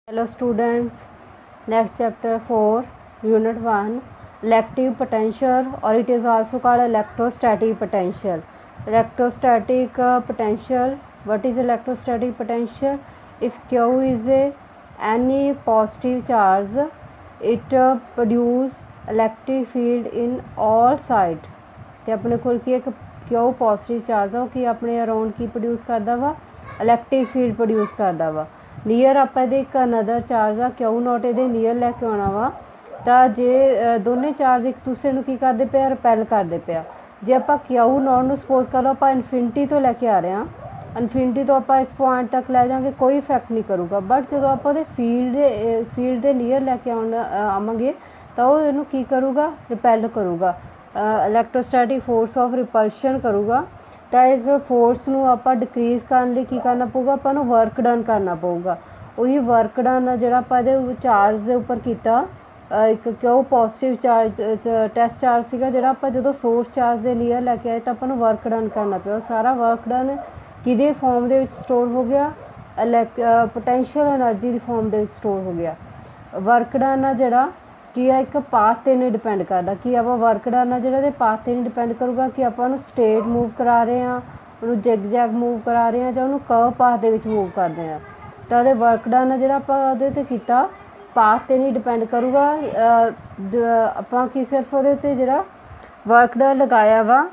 Hello students, next chapter 4, unit 1, elective potential, or it is also called electrostatic potential. Electrostatic potential, what is electrostatic potential? If Q is any positive charge, it produce electric field in all side. ਤੇ ਆਪਣੇ ਕੋਲ ਕੀ ਇੱਕ Q positive charge ਆ ਉਹ ਕੀ ਆਪਣੇ around ਕੀ produce ਕਰਦਾ ਵਾ electric field produce ਕਰਦਾ ਵਾ ਨੀਅਰ ਆਪਾਂ ਇਹਦੇ ਇੱਕ ਅਨਦਰ ਚਾਰਜ ਆ Q ਨੋਟ ਇਹਦੇ ਨੀਅਰ ਲੈ ਕੇ ਆਉਣਾ ਵਾ ਤਾਂ ਜੇ ਦੋਨੇ ਚਾਰਜ ਇੱਕ ਦੂਸਰੇ ਨੂੰ ਕੀ ਕਰਦੇ ਪਿਆ ਰਿਪੈਲ ਕਰਦੇ ਪਿਆ ਜੇ ਆਪਾਂ Q ਨੋਟ ਨੂੰ ਸਪੋਜ਼ ਕਰ ਲਓ ਆਪਾਂ ਇਨਫਿਨਿਟੀ ਤੋਂ ਲੈ ਕੇ ਆ ਰਹੇ ਹਾਂ ਇਨਫਿਨਿਟੀ ਤੋਂ ਆਪਾਂ ਇਸ ਪੁਆਇੰਟ ਤੱਕ ਲੈ ਜਾਵਾਂਗੇ ਕੋਈ ਇਫੈਕਟ ਨਹੀਂ ਕਰੂਗਾ ਬਟ ਜਦੋਂ ਆਪਾਂ ਉਹਦੇ ਫੀਲਡ ਦੇ ਨੀਅਰ ਲੈ ਕੇ ਆਵਾਂਗੇ ਤਾਂ ਉਹ ਇਹਨੂੰ ਕੀ ਕਰੂਗਾ ਰਿਪੈਲ ਕਰੂਗਾ ਇਲੈਕਟ੍ਰੋਸਟੈਟਿਕ ਫੋਰਸ ਆਫ ਰਿਪਲਸ਼ਨ ਕਰੂਗਾ ਤਾਂ ਇਸ ਫੋਰਸ ਨੂੰ ਆਪਾਂ ਡਿਕਰੀਜ਼ ਕਰਨ ਲਈ ਕੀ ਕਰਨਾ ਪਊਗਾ ਆਪਾਂ ਨੂੰ ਵਰਕ ਡਨ ਕਰਨਾ ਪਊਗਾ ਉਹੀ ਵਰਕ ਡਨ ਜਿਹੜਾ ਆਪਾਂ ਇਹਦੇ ਚਾਰਜ ਦੇ ਉੱਪਰ ਕੀਤਾ ਇੱਕ ਕਿਉਂ ਪੋਜ਼ਿਟਿਵ ਚਾਰਜ ਟੈਸਟ ਚਾਰਜ ਸੀਗਾ ਜਿਹੜਾ ਆਪਾਂ ਜਦੋਂ ਸੋਰਸ ਚਾਰਜ ਦੇ ਨੀਅਰ ਲੈ ਕੇ ਆਏ ਤਾਂ ਆਪਾਂ ਨੂੰ ਵਰਕ ਡਨ ਕਰਨਾ ਪਿਆ ਸਾਰਾ ਵਰਕ ਡਨ ਕਿਹਦੇ ਫਾਰਮ ਦੇ ਵਿੱਚ ਸਟੋਰ ਹੋ ਗਿਆ ਪੋਟੈਂਸ਼ੀਅਲ ਐਨਰਜੀ ਦੀ ਫਾਰਮ ਦੇ ਵਿੱਚ ਸਟੋਰ ਹੋ ਗਿਆ ਵਰਕ ਡਨ ਆ ਜਿਹੜਾ ਕੀ ਆ ਇੱਕ ਪਾਥ 'ਤੇ ਨਹੀਂ ਡਿਪੈਂਡ ਕਰਦਾ ਕਿ ਆਪਾਂ ਵਰਕ ਡਨ ਆ ਜਿਹੜਾ ਇਹਦੇ ਪਾਥ 'ਤੇ ਨਹੀਂ ਡਿਪੈਂਡ ਕਰੂਗਾ ਕਿ ਆਪਾਂ ਉਹਨੂੰ ਸਟੇਟ ਮੂਵ ਕਰਾ ਰਹੇ ਹਾਂ ਉਹਨੂੰ ਜੈਗ ਮੂਵ ਕਰਾ ਰਹੇ ਹਾਂ ਜਾਂ ਉਹਨੂੰ ਕਰਵ ਪਾਥ ਦੇ ਵਿੱਚ ਮੂਵ ਕਰਦੇ ਹਾਂ ਤਾਂ ਉਹਦੇ ਵਰਕ ਡਨ ਆ ਜਿਹੜਾ ਆਪਾਂ ਉਹਦੇ 'ਤੇ ਕੀਤਾ ਪਾਥ 'ਤੇ ਨਹੀਂ ਡਿਪੈਂਡ ਕਰੂਗਾ ਆਪਾਂ ਕੀ ਸਿਰਫ ਉਹਦੇ 'ਤੇ ਜਿਹੜਾ ਵਰਕ ਡਨ ਲਗਾਇਆ ਵਾ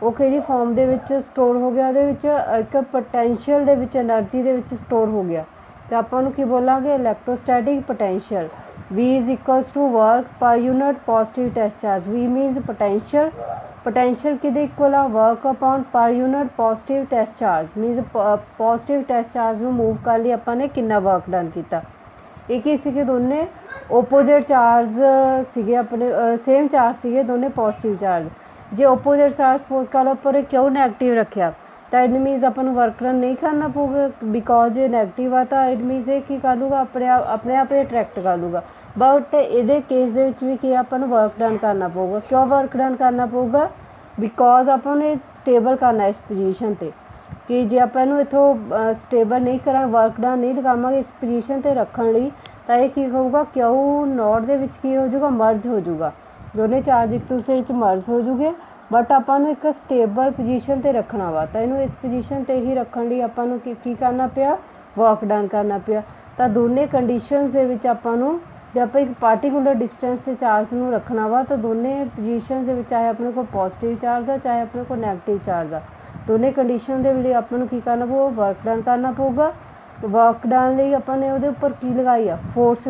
ਉਹ ਕਿਹੜੀ ਫਾਰਮ ਦੇ ਵਿੱਚ ਸਟੋਰ ਹੋ ਗਿਆ ਉਹਦੇ ਵਿੱਚ ਇੱਕ ਪੋਟੈਂਸ਼ੀਅਲ ਦੇ ਵਿੱਚ ਐਨਰਜੀ ਦੇ ਵਿੱਚ ਸਟੋਰ ਹੋ ਗਿਆ ਅਤੇ ਆਪਾਂ ਉਹਨੂੰ ਕੀ ਬੋਲਾਂਗੇ electrostatic potential V is equals to work per unit positive test charge. V means potential. Potential किधे equal है work upon per unit positive test charge. Means positive test charge ਨੂੰ move ਕਰਨ ਲਈ ਆਪਾਂ ਨੇ ਕਿੰਨਾ work done ਕੀਤਾ ਇੱਕ ਹੀ ਸੀਗੇ ਦੋਨੇ opposite charge ਸੀਗੇ ਆਪਣੇ same charge ਸੀਗੇ ਦੋਨੇ positive charge ਜੇ opposite charge suppose ਕਰ ਲਓ ਪਰ ਕਿਉਂ ਨੈਗੇਟਿਵ ਰੱਖਿਆ ਤਾਂ ਇਟ ਮੀਨਸ ਆਪਾਂ ਨੂੰ ਵਰਕ ਡਨ ਨਹੀਂ ਕਰਨਾ ਪਊਗਾ ਬਿਕੋਜ਼ ਇਹ ਨੈਗੇਟਿਵ ਆ ਤਾਂ ਇਟ ਮੀਨਸ ਇਹ ਕੀ ਕਰ ਲੂਗਾ ਆਪਣੇ ਆਪ ਇਹ ਅਟਰੈਕਟ ਕਰ ਲੂਗਾ ਬਟ ਇਹਦੇ ਕੇਸ ਦੇ ਵਿੱਚ ਵੀ ਕੀ ਆਪਾਂ ਨੂੰ ਵਰਕ ਡਨ ਕਰਨਾ ਪਊਗਾ ਕਿਉਂ ਵਰਕ ਡਨ ਕਰਨਾ ਪਊਗਾ ਬਿਕੋਜ਼ ਆਪਾਂ ਨੂੰ ਸਟੇਬਲ ਕਰਨਾ ਇਸ ਪੋਜੀਸ਼ਨ 'ਤੇ ਕਿ ਜੇ ਆਪਾਂ ਇਹਨੂੰ ਇੱਥੋਂ ਸਟੇਬਲ ਨਹੀਂ ਕਰਾਂਗੇ ਵਰਕ ਡਨ ਨਹੀਂ ਲਗਾਵਾਂਗੇ ਇਸ ਪੋਜੀਸ਼ਨ 'ਤੇ ਰੱਖਣ ਲਈ ਤਾਂ ਇਹ ਕੀ ਹੋਊਗਾ ਕਿਉਂ ਨੋਟ ਦੇ ਵਿੱਚ ਕੀ ਹੋ ਜਾਊਗਾ ਮਰਜ ਹੋ ਜਾਊਗਾ ਦੋਨੇ ਚਾਰਜ ਇੱਕ ਦੂਸਰੇ ਵਿੱਚ ਮਰਜ ਹੋ ਜੂਗੇ ਬਟ ਆਪਾਂ ਨੂੰ ਇੱਕ ਸਟੇਬਲ ਪੋਜੀਸ਼ਨ 'ਤੇ ਰੱਖਣਾ ਵਾ ਤਾਂ ਇਹਨੂੰ ਇਸ ਪੋਜੀਸ਼ਨ 'ਤੇ ਹੀ ਰੱਖਣ ਲਈ ਆਪਾਂ ਨੂੰ ਕੀ ਕਰਨਾ ਪਿਆ ਵਰਕ ਡਨ ਕਰਨਾ ਪਿਆ ਤਾਂ ਦੋਨੇ ਕੰਡੀਸ਼ਨਸ ਦੇ ਵਿੱਚ ਆਪਾਂ ਨੂੰ ਜੇ ਆਪਾਂ ਇੱਕ ਪਾਰਟੀਕੂਲਰ ਡਿਸਟੈਂਸ 'ਤੇ ਚਾਰਜ ਨੂੰ ਰੱਖਣਾ ਵਾ ਤਾਂ ਦੋਨੇ ਪੋਜੀਸ਼ਨ ਦੇ ਵਿੱਚ ਚਾਹੇ ਆਪਣੇ ਕੋਲ ਪੋਜ਼ੀਟਿਵ ਚਾਰਜ ਆ ਚਾਹੇ ਆਪਣੇ ਕੋਲ ਨੈਗੇਟਿਵ ਚਾਰਜ ਆ ਦੋਨੇ ਕੰਡੀਸ਼ਨ ਦੇ ਲਈ ਆਪਾਂ ਨੂੰ ਕੀ ਕਰਨਾ ਪਊਗਾ ਵਰਕ ਡਨ ਕਰਨਾ ਪਊਗਾ ਵਰਕ ਡਨ ਲਈ ਆਪਾਂ ਨੇ ਉਹਦੇ ਉੱਪਰ ਕੀ ਲਗਾਈ ਆ ਫੋਰਸ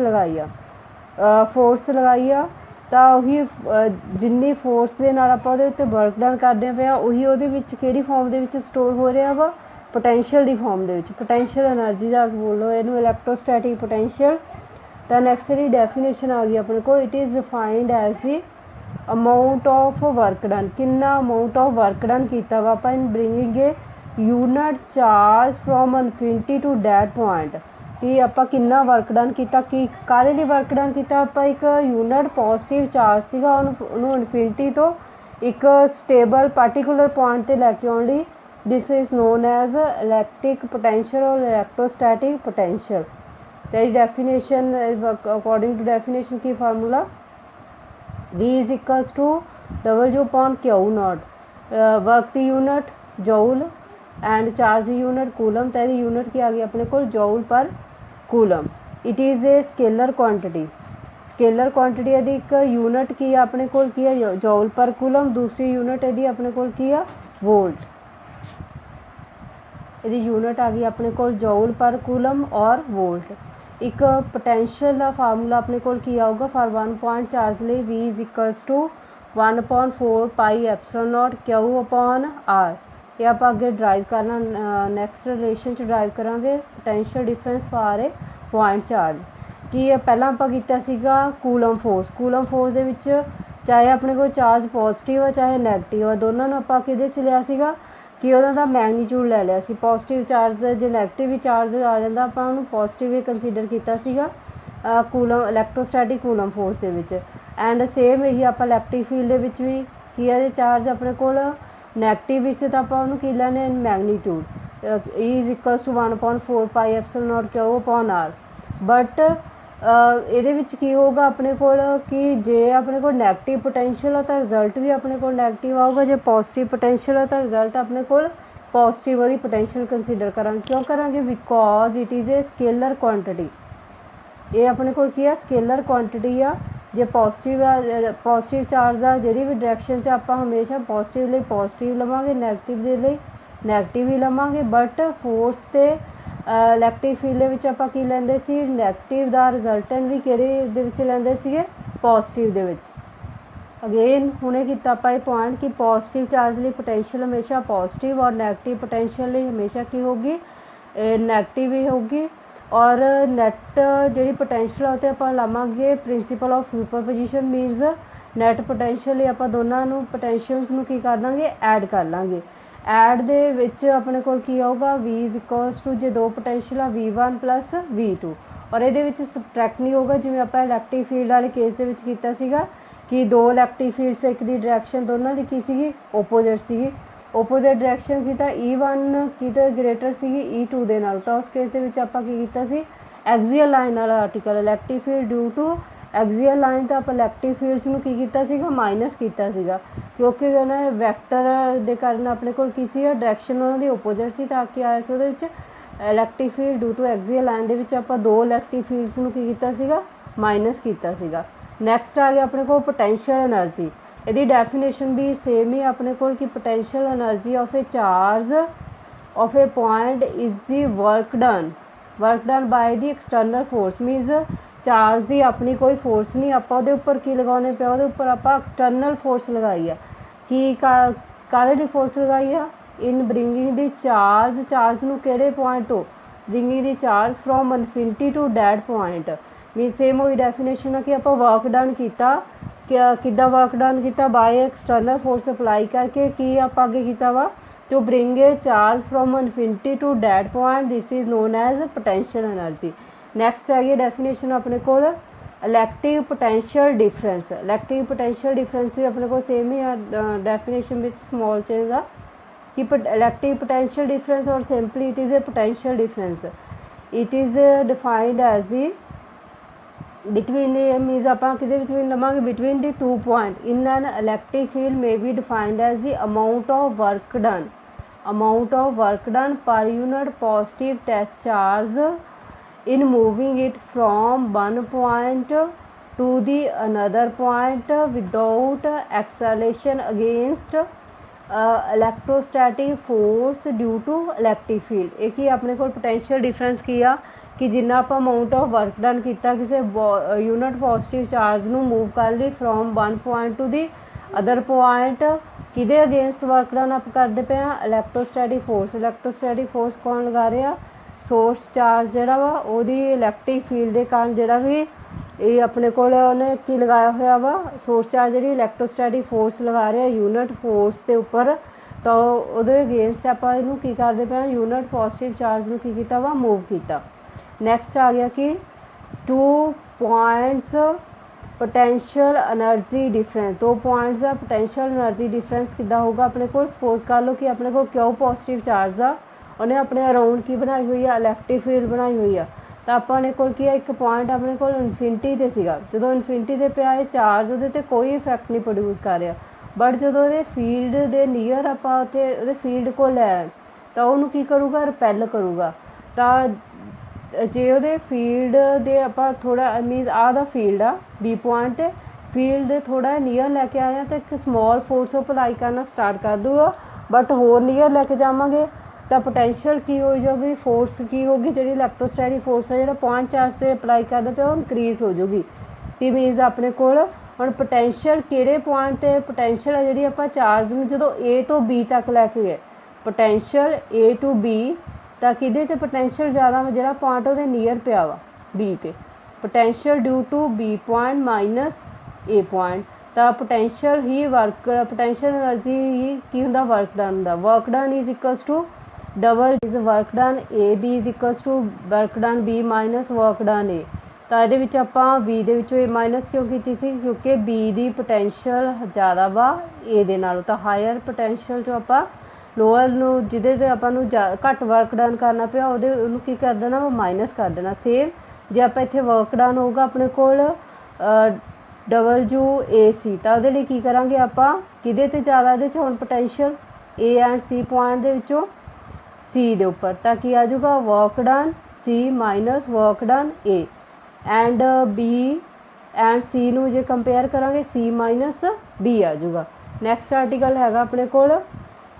ਲਗਾਈ ਆ ਤਾਂ ਉਹੀ ਜਿੰਨੀ ਫੋਰਸ ਦੇ ਨਾਲ ਆਪਾਂ ਉਹਦੇ ਉੱਤੇ ਵਰਕ ਡਨ ਕਰਦੇ ਪਿਆ ਉਹੀ ਉਹਦੇ ਵਿੱਚ ਕਿਹੜੀ ਫਾਰਮ ਦੇ ਵਿੱਚ ਸਟੋਰ ਹੋ ਰਿਹਾ ਵਾ ਪੋਟੈਂਸ਼ੀਅਲ ਦੀ ਫਾਰਮ ਦੇ ਵਿੱਚ ਪੋਟੈਂਸ਼ੀਅਲ ਐਨਰਜੀ ਦਾ ਬੋਲੋ ਇਹਨੂੰ ਇਲੈਕਟ੍ਰੋਸਟੈਟਿਕ ਪੋਟੈਂਸ਼ੀਅਲ ਤਾਂ ਨੈਕਸਟ ਦੀ ਡੈਫੀਨੇਸ਼ਨ ਆ ਗਈ ਆਪਣੇ ਕੋਲ it is defined as the amount of work done ਕਿੰਨਾ ਅਮਾਊਂਟ ਆਫ ਵਰਕ ਡਨ ਕੀਤਾ ਵਾ ਆਪਾਂ in bringing a unit charge from infinity to that point ਕਿ ਆਪਾਂ ਕਿੰਨਾ ਵਰਕ ਡਨ ਕੀਤਾ ਕਿ ਕਾਹਦੇ ਲਈ ਵਰਕ ਡਨ ਕੀਤਾ ਆਪਾਂ ਇੱਕ ਯੂਨਿਟ ਪੋਜ਼ਿਟਿਵ ਚਾਰਜ ਸੀਗਾ ਉਹਨੂੰ ਇਨਫਿਨਿਟੀ ਤੋਂ ਇੱਕ ਸਟੇਬਲ ਪਾਰਟੀਕੂਲਰ ਪੁਆਇੰਟ 'ਤੇ ਲੈ ਕੇ ਆਉਣ ਲਈ this is known as electric potential ਔਰ ਇਲੈਕਟ੍ਰੋਸਟੈਟਿਕ ਪੋਟੈਂਸ਼ੀਅਲ ਤੇ ਡੈਫੀਨੇਸ਼ਨ ਅਕੋਰਡਿੰਗ ਟੂ ਡੈਫੀਨੇਸ਼ਨ ਕੀ formula V is equals to W upon Q naught work ਦੀ ਯੂਨਿਟ ਜੂਲ ਐਂਡ ਚਾਰਜ ਦੀ ਯੂਨਿਟ ਕੂਲਮ ਤਾਂ ਇਹਦੀ ਯੂਨਿਟ ਕੀ ਆ ਗਈ ਆਪਣੇ ਕੋਲ joule per coulomb it is a scalar quantity ਇਹਦੀ ਇੱਕ ਯੂਨਿਟ ਕੀ ਆ ਆਪਣੇ ਕੋਲ ਕੀ ਆ ਜੂਲ ਪਰ ਕੂਲਮ ਦੂਸਰੀ ਯੂਨਿਟ ਇਹਦੀ ਆਪਣੇ ਕੋਲ ਕੀ ਆ ਵੋਲਟ ਇਹਦੀ ਯੂਨਿਟ ਆ ਗਈ ਆਪਣੇ ਕੋਲ ਜੂਲ ਪਰ ਕੂਲਮ ਔਰ ਵੋਲਟ ਇੱਕ ਪੋਟੈਂਸ਼ੀਅਲ ਦਾ ਫਾਰਮੂਲਾ ਆਪਣੇ ਕੋਲ ਕੀ ਆਊਗਾ ਫਾਰ 1 ਪੁਆਇੰਟ ਚਾਰਜ ਲਈ V is equals to 1/4 pi epsilon naught Q upon R ਇਹ ਆਪਾਂ ਅੱਗੇ ਡਰਾਈਵ ਕਰਨਾ ਨੈਕਸਟ ਰਿਲੇਸ਼ਨ 'ਚ ਡਰਾਈਵ ਕਰਾਂਗੇ potential difference for a point charge ਕੀ ਪਹਿਲਾਂ ਆਪਾਂ ਕੀਤਾ ਸੀਗਾ ਕੂਲਮ ਫੋਰਸ ਦੇ ਵਿੱਚ ਚਾਹੇ ਆਪਣੇ ਕੋਲ ਚਾਰਜ ਪੋਜ਼ੀਟਿਵ ਆ ਚਾਹੇ ਨੈਗੇਟਿਵ ਆ ਦੋਨਾਂ ਨੂੰ ਆਪਾਂ ਕਿਹਦੇ 'ਚ ਲਿਆ ਸੀਗਾ ਕਿ ਉਹਨਾਂ ਦਾ ਮੈਗਨੀਟਿਊਡ ਲੈ ਲਿਆ ਸੀ ਪੋਜ਼ੀਟਿਵ ਚਾਰਜ ਜੇ ਨੈਗੇਟਿਵ ਵੀ ਚਾਰਜ ਆ ਜਾਂਦਾ ਆਪਾਂ ਉਹਨੂੰ ਪੋਜ਼ੀਟਿਵ ਹੀ ਕੰਸੀਡਰ ਕੀਤਾ ਸੀਗਾ ਕੂਲਮ ਇਲੈਕਟ੍ਰੋਸਟੈਟਿਕ ਕੂਲਮ ਫੋਰਸ ਦੇ ਵਿੱਚ ਐਂਡ ਸੇਮ ਇਹੀ ਆਪਾਂ ਇਲੈਕਟ੍ਰਿਕ ਫੀਲਡ ਦੇ ਵਿੱਚ ਵੀ ਕੀ ਹੈ ਜੇ ਚਾਰਜ ਆਪਣੇ ਕੋਲ ਨੈਗੇਟਿਵ ਵੀ ਸੀ ਤਾਂ ਆਪਾਂ ਉਹਨੂੰ ਕੀ ਲੈਣੇ magnitude E is equals to 1/4 pi epsilon naught Q upon R but ਇਹਦੇ ਵਿੱਚ ਕੀ ਹੋਊਗਾ ਆਪਣੇ ਕੋਲ ਕਿ ਜੇ ਆਪਣੇ ਕੋਲ ਨੈਗੇਟਿਵ ਪੋਟੈਂਸ਼ੀਅਲ ਆ ਤਾਂ ਰਿਜ਼ਲਟ ਵੀ ਆਪਣੇ ਕੋਲ ਨੈਗੇਟਿਵ ਆਊਗਾ, ਜੇ ਪੋਜ਼ਿਟਿਵ ਪੋਟੈਂਸ਼ੀਅਲ ਆ ਤਾਂ ਰਿਜ਼ਲਟ ਆਪਣੇ ਕੋਲ ਪੋਜ਼ਿਟਿਵ ਉਹਦੀ ਪੋਟੈਂਸ਼ੀਅਲ ਕੰਸੀਡਰ ਕਰਾਂਗੇ। ਕਿਉਂ ਕਰਾਂਗੇ? Because it is a scalar quantity. ਇਹ ਆਪਣੇ ਕੋਲ ਕੀ ਆ? ਸਕੇਲਰ ਕੁਆਂਟਿਟੀ ਆ। ਜੇ ਪੋਜ਼ਿਟਿਵ ਆ, ਪੋਜ਼ਿਟਿਵ ਚਾਰਜ ਆ ਜਿਹੜੀ ਵੀ ਡਾਇਰੈਕਸ਼ਨ 'ਚ ਆਪਾਂ ਹਮੇਸ਼ਾ ਪੋਜ਼ਿਟਿਵ ਲਈ ਪੋਜ਼ਿਟਿਵ ਲਵਾਂਗੇ, ਨੈਗੇਟਿਵ ਦੇ ਲਈ ਨੈਗੇਟਿਵ ਹੀ ਲਵਾਂਗੇ। ਬਟ ਫੋਰਸ ਤੇ ਇਲੈਕਟ੍ਰਿਕ ਫੀਲਡ ਦੇ ਵਿੱਚ ਆਪਾਂ ਕੀ ਲੈਂਦੇ ਸੀ? ਨੈਗੇਟਿਵ ਦਾ ਰਿਜ਼ਲਟੈਂਟ ਵੀ ਕਿਹੜੇ ਦੇ ਵਿੱਚ ਲੈਂਦੇ ਸੀਗੇ? ਪੋਜ਼ਿਟਿਵ ਦੇ ਵਿੱਚ। ਅਗੇਨ ਹੁਣੇ ਕੀਤਾ ਆਪਾਂ ਇਹ ਪੁਆਇੰਟ ਕਿ ਪੋਜ਼ਿਟਿਵ ਚਾਰਜ ਲਈ ਪੋਟੈਂਸ਼ੀਅਲ ਹਮੇਸ਼ਾ ਪੋਜ਼ਿਟਿਵ ਔਰ ਨੈਗੇਟਿਵ ਪੋਟੈਂਸ਼ੀਅਲ ਲਈ ਹਮੇਸ਼ਾ ਕੀ ਹੋਊਗੀ? ਨੈਗੇਟਿਵ ਹੀ ਹੋਊਗੀ। ਔਰ ਨੈਟ ਜਿਹੜੀ ਪੋਟੈਂਸ਼ੀਅਲ ਆ ਉਹ 'ਤੇ ਆਪਾਂ ਲਾਵਾਂਗੇ principle of superposition, means net potential ਲਈ ਆਪਾਂ ਦੋਨਾਂ ਨੂੰ ਪੋਟੈਂਸ਼ੀਅਲਸ ਨੂੰ ਕੀ ਕਰ ਲਾਂਗੇ? ਐਡ ਕਰ ਲਾਂਗੇ। ਐਡ ਦੇ ਵਿੱਚ ਆਪਣੇ ਕੋਲ ਕੀ ਆਊਗਾ? V ਇਜ਼ ਇਕੁਅਲਸ ਟੂ, ਜੇ ਦੋ ਪੋਟੈਂਸ਼ੀਅਲ ਆ V1 ਪਲੱਸ V2, ਔਰ ਇਹਦੇ ਵਿੱਚ ਸਬਟਰੈਕਟ ਨਹੀਂ ਹੋਊਗਾ ਜਿਵੇਂ ਆਪਾਂ ਇਲੈਕਟ੍ਰਿਕ ਫੀਲਡ ਵਾਲੇ ਕੇਸ ਦੇ ਵਿੱਚ ਕੀਤਾ ਸੀਗਾ ਕਿ ਦੋ ਇਲੈਕਟ੍ਰਿਕ ਫੀਲਡਸ ਇੱਕ ਦੀ ਡਾਇਰੈਕਸ਼ਨ ਦੋਨਾਂ ਦੀ ਕੀ ਸੀਗੀ? ਓਪੋਜ਼ਿਟ ਸੀਗੀ। ਓਪੋਜ਼ਿਟ ਡਾਇਰੈਕਸ਼ਨ ਸੀ ਤਾਂ E1 ਕਿਤੇ ਗ੍ਰੇਟਰ ਸੀਗੀ E2 ਦੇ ਨਾਲ, ਤਾਂ ਉਸ ਕੇਸ ਦੇ ਵਿੱਚ ਆਪਾਂ ਕੀ ਕੀਤਾ ਸੀ? ਐਕਸੀਅਲ ਲਾਈਨ ਵਾਲਾ article electric field due to axial line, ਤਾਂ ਆਪਾਂ ਇਲੈਕਟ੍ਰਿਕ ਫੀਲਡਸ ਨੂੰ ਕੀ ਕੀਤਾ ਸੀਗਾ? ਮਾਈਨਸ ਕੀਤਾ ਸੀਗਾ, ਕਿਉਂਕਿ ਉਹਨਾਂ ਵੈਕਟਰ ਦੇ ਕਾਰਨ ਆਪਣੇ ਕੋਲ ਕੀ ਸੀ? ਡਾਇਰੈਕਸ਼ਨ ਉਹਨਾਂ ਦੀ ਓਪੋਜ਼ਿਟ ਸੀ, ਤਾਂ ਕੀ ਆਇਆ ਸੀ ਉਹਦੇ ਵਿੱਚ? Electric field due to axial line ਦੇ ਵਿੱਚ ਆਪਾਂ ਦੋ ਇਲੈਕਟ੍ਰਿਕ ਫੀਲਡਸ ਨੂੰ ਕੀ ਕੀਤਾ ਸੀਗਾ? ਮਾਈਨਸ ਕੀਤਾ ਸੀਗਾ। ਨੈਕਸਟ ਆ ਗਿਆ ਆਪਣੇ ਕੋਲ ਪੋਟੈਂਸ਼ੀਅਲ ਐਨਰਜੀ। ਇਹਦੀ ਡੈਫੀਨੇਸ਼ਨ ਵੀ ਸੇਮ ਹੀ ਆਪਣੇ ਕੋਲ ਕਿ potential energy of A charge of A point is the work done ਬਾय the external force, means charge ਦੀ ਆਪਣੀ ਕੋਈ ਫੋਰਸ ਨਹੀਂ, ਆਪਾਂ ਉਹਦੇ ਉੱਪਰ ਕੀ ਲਗਾਉਣੇ ਪਿਆ? ਉਹਦੇ ਉੱਪਰ ਆਪਾਂ ਐਕਸਟਰਨਲ ਫੋਰਸ ਲਗਾਈ ਆ। ਕੀ ਕਾਹਦੇ ਦੀ ਫੋਰਸ ਲਗਾਈ ਆ? ਇਨ ਬ੍ਰਿੰਗਿੰਗ ਦੀ ਚਾਰਜ ਨੂੰ ਕਿਹੜੇ ਪੁਆਇੰਟ ਤੋਂ? Bringing the charge from infinity to that point. ਵੀ ਸੇਮ ਉਹੀ ਡੈਫੀਨੇਸ਼ਨ ਆ ਕਿ ਆਪਾਂ ਵਰਕ ਡਨ ਕੀਤਾ, ਕਿੱਦਾਂ ਵਰਕ ਡਨ ਕੀਤਾ? ਬਾਏ ਐਕਸਟਰਨਲ ਫੋਰਸ ਅਪਲਾਈ ਕਰਕੇ। ਕੀ ਆਪਾਂ ਅੱਗੇ ਕੀਤਾ ਵਾ? To bring a charge from infinity to that point, this is known as potential energy. Next ਹੈਗੀ ਡੈਫੀਨੇਸ਼ਨ ਆਪਣੇ ਕੋਲ electric potential difference. Electric potential difference ਵੀ ਆਪਣੇ ਕੋਲ ਸੇਮ ਹੀ ਆ, ਡੈਫੀਨੇਸ਼ਨ ਵਿੱਚ ਸਮॉल ਚੇਂਜ ਆ कि इलेक्ट्रिक पोटेंशियल डिफरेंस और simply it is a potential difference. It is defined as the between means आप बिटवीन लवांगे between the two point in an electric field may be defined as the amount of work done per unit positive test charge in moving it from one point to the another point without acceleration against electrostatic force due to electric field। एक ही अपने को potential difference किया कि जिन्ना आप amount of work done किया किसी unit positive charge ਨੂੰ move कर ली from one point to the other point, किदे अगेंस्ट वर्क डन आप करते पे हैं? इलैक्ट्रोस्टैटिक फोर्स। इलैक्ट्रोस्टैटिक फोर्स कौन लगा रहे हैं? सोर्स चार्ज जिहड़ा वा ओहदी इलैक्ट्रिक फील्ड के कारण जिहड़ा भी ये अपने कोल उन्हें की लगाया हुआ वा सोर्स चार्ज जिहड़ी इलैक्ट्रोस्टैटिक फोर्स लगा रहे हैं यूनिट फोर्स के उपर, तो उहदे अगेंस्ट आपां इहनूं की करदे पे यूनिट पॉजिटिव चार्ज नूं की कीता वा मूव कीता। नैक्सट आ गया कि 2 points potential energy difference. 2 points का पोटेंशियल एनर्जी डिफरेंस कितना होगा अपने को? सपोज कर लो कि अपने को क्यों पॉजिटिव चार्ज आ उन्हें अपने अराउंड की बनाई हुई है इलैक्ट्रिक फील्ड बनाई हुई है, तो अपने को एक पॉइंट अपने को इनफिनिटी से सीगा, जो इनफिनिटी से पे आए चार्ज वो कोई इफैक्ट नहीं प्रोड्यूस कर रहा, बट जो फील्ड के नीयर आप फील्ड को लै तो उन्होंने की करूँगा? रिपैल करूँगा। तो जे वो फील्ड दे आप थोड़ा मीनस आ फील्ड आ बी पॉइंट ते फील्ड दे थोड़ा नीयर लैके आए तो एक स्मॉल फोर्स अप्लाई करना स्टार्ट कर दूगा, बट होर नीयर लैके जावांगे तो पोटेंशियल की हो जाएगी, फोर्स की होगी जी इलैक्ट्रोस्टैटिक फोर्स है जो पॉइंट चार्ज से अप्लाई करते पे वो इनक्रीज हो जाएगी। कि मीनस अपने को हम पोटेंशियल किहड़े पॉइंट ते पोटेंशियल है जी आप चार्ज में जो ए तो बी तक लैके गए पोटेंशियल ए टू बी, तो किदे ते पोटेंशियल ज़्यादा जो पॉइंट वो नीयर पिया वा बी ते potential due to B point minus A point, तो पोटेंशियल ही वर्क पोटेंशियल एनर्जी ही की होंदा वर्क डन दा। Work done is equals to double is work done A B is equals to work done B minus work done A. तो ये आपां B दे विचों ए माइनस क्यों की सी? क्योंकि बी दी पोटेंशियल ज़्यादा वा ए दे नालों, तो हायर पोटेंशियल जो आपां लोअर नूं जिहदे ते आपां नूं घट वर्क डन करना पिया उहदे उहनूं की कर देना वो माइनस कर देना। सेम जे आप इत्थे वर्क डन होगा अपने कोल WAC तो उहदे लई की करांगे आपां किहदे ते ज़्यादा इहदे च हुण potential A and C point दे विचों C दे उपर तां की आ जाऊगा work done C minus work done A and B and C नूं जे कंपेयर करांगे C माइनस B आ जाऊगा। नैक्सट आर्टिकल हैगा अपने कोल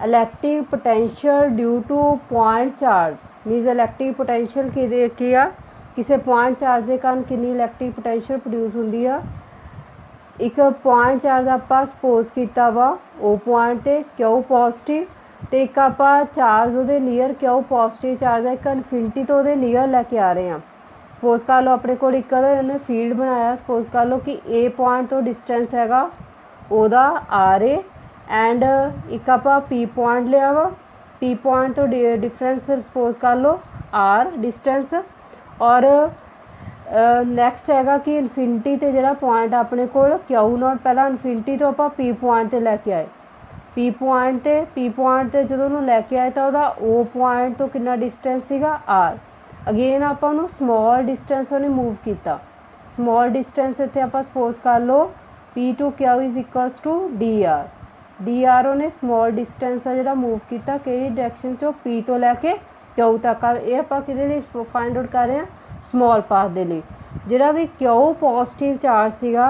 electric potential due to point charge means electric potential की आ किसी पॉइंट चार्ज के कारण कितनी इलैक्टिव पोटैंशियल प्रोड्यूस होंदी आ। एक पॉइंट चार्ज आपां सपोज किया वा ओ पॉइंट ते Q पॉजिटिव तो एक आपां चार्ज उहदे नीयर Q पॉजिटिव चार्ज है एक इनफिनिटी तो उहदे नीयर लैके आ रहे हैं। सपोज कर लो अपने कोल एक इन्हें फील्ड बनाया सपोज कर लो कि A पॉइंट तो डिस्टेंस हैगा ओहदा RA एंड एक आपां P पॉइंट लिया वा P पॉइंट तो डिफरेंस सपोज कर लो R डिस्टेंस और नैक्सट हैगा कि इनफिनिटी ते जिहड़ा पॉइंट अपने कोल Q0 पहला इनफिनिटी तो आपां P पॉइंट ते लैके आए P पॉइंट ते जदों उहनूं लैके आए तो उहदा O पॉइंट तो कितना डिस्टेंस सीगा R अगेन आपां उहनूं स्मॉल डिस्टेंस उहने मूव किया स्मॉल डिस्टेंस इत्थे आपां सपोज कर लो P to Q is equals to DR उन्हें स्मॉल डिस्टेंस है जिहड़ा मूव किया किहड़ी डायरैक्शन चो P तो लैके Q तक ये आपां किहदे लई फाइंड आउट कर रहे हैं स्मॉल पाथ दे लई जिहड़ा भी Q पॉजिटिव चार्ज सीगा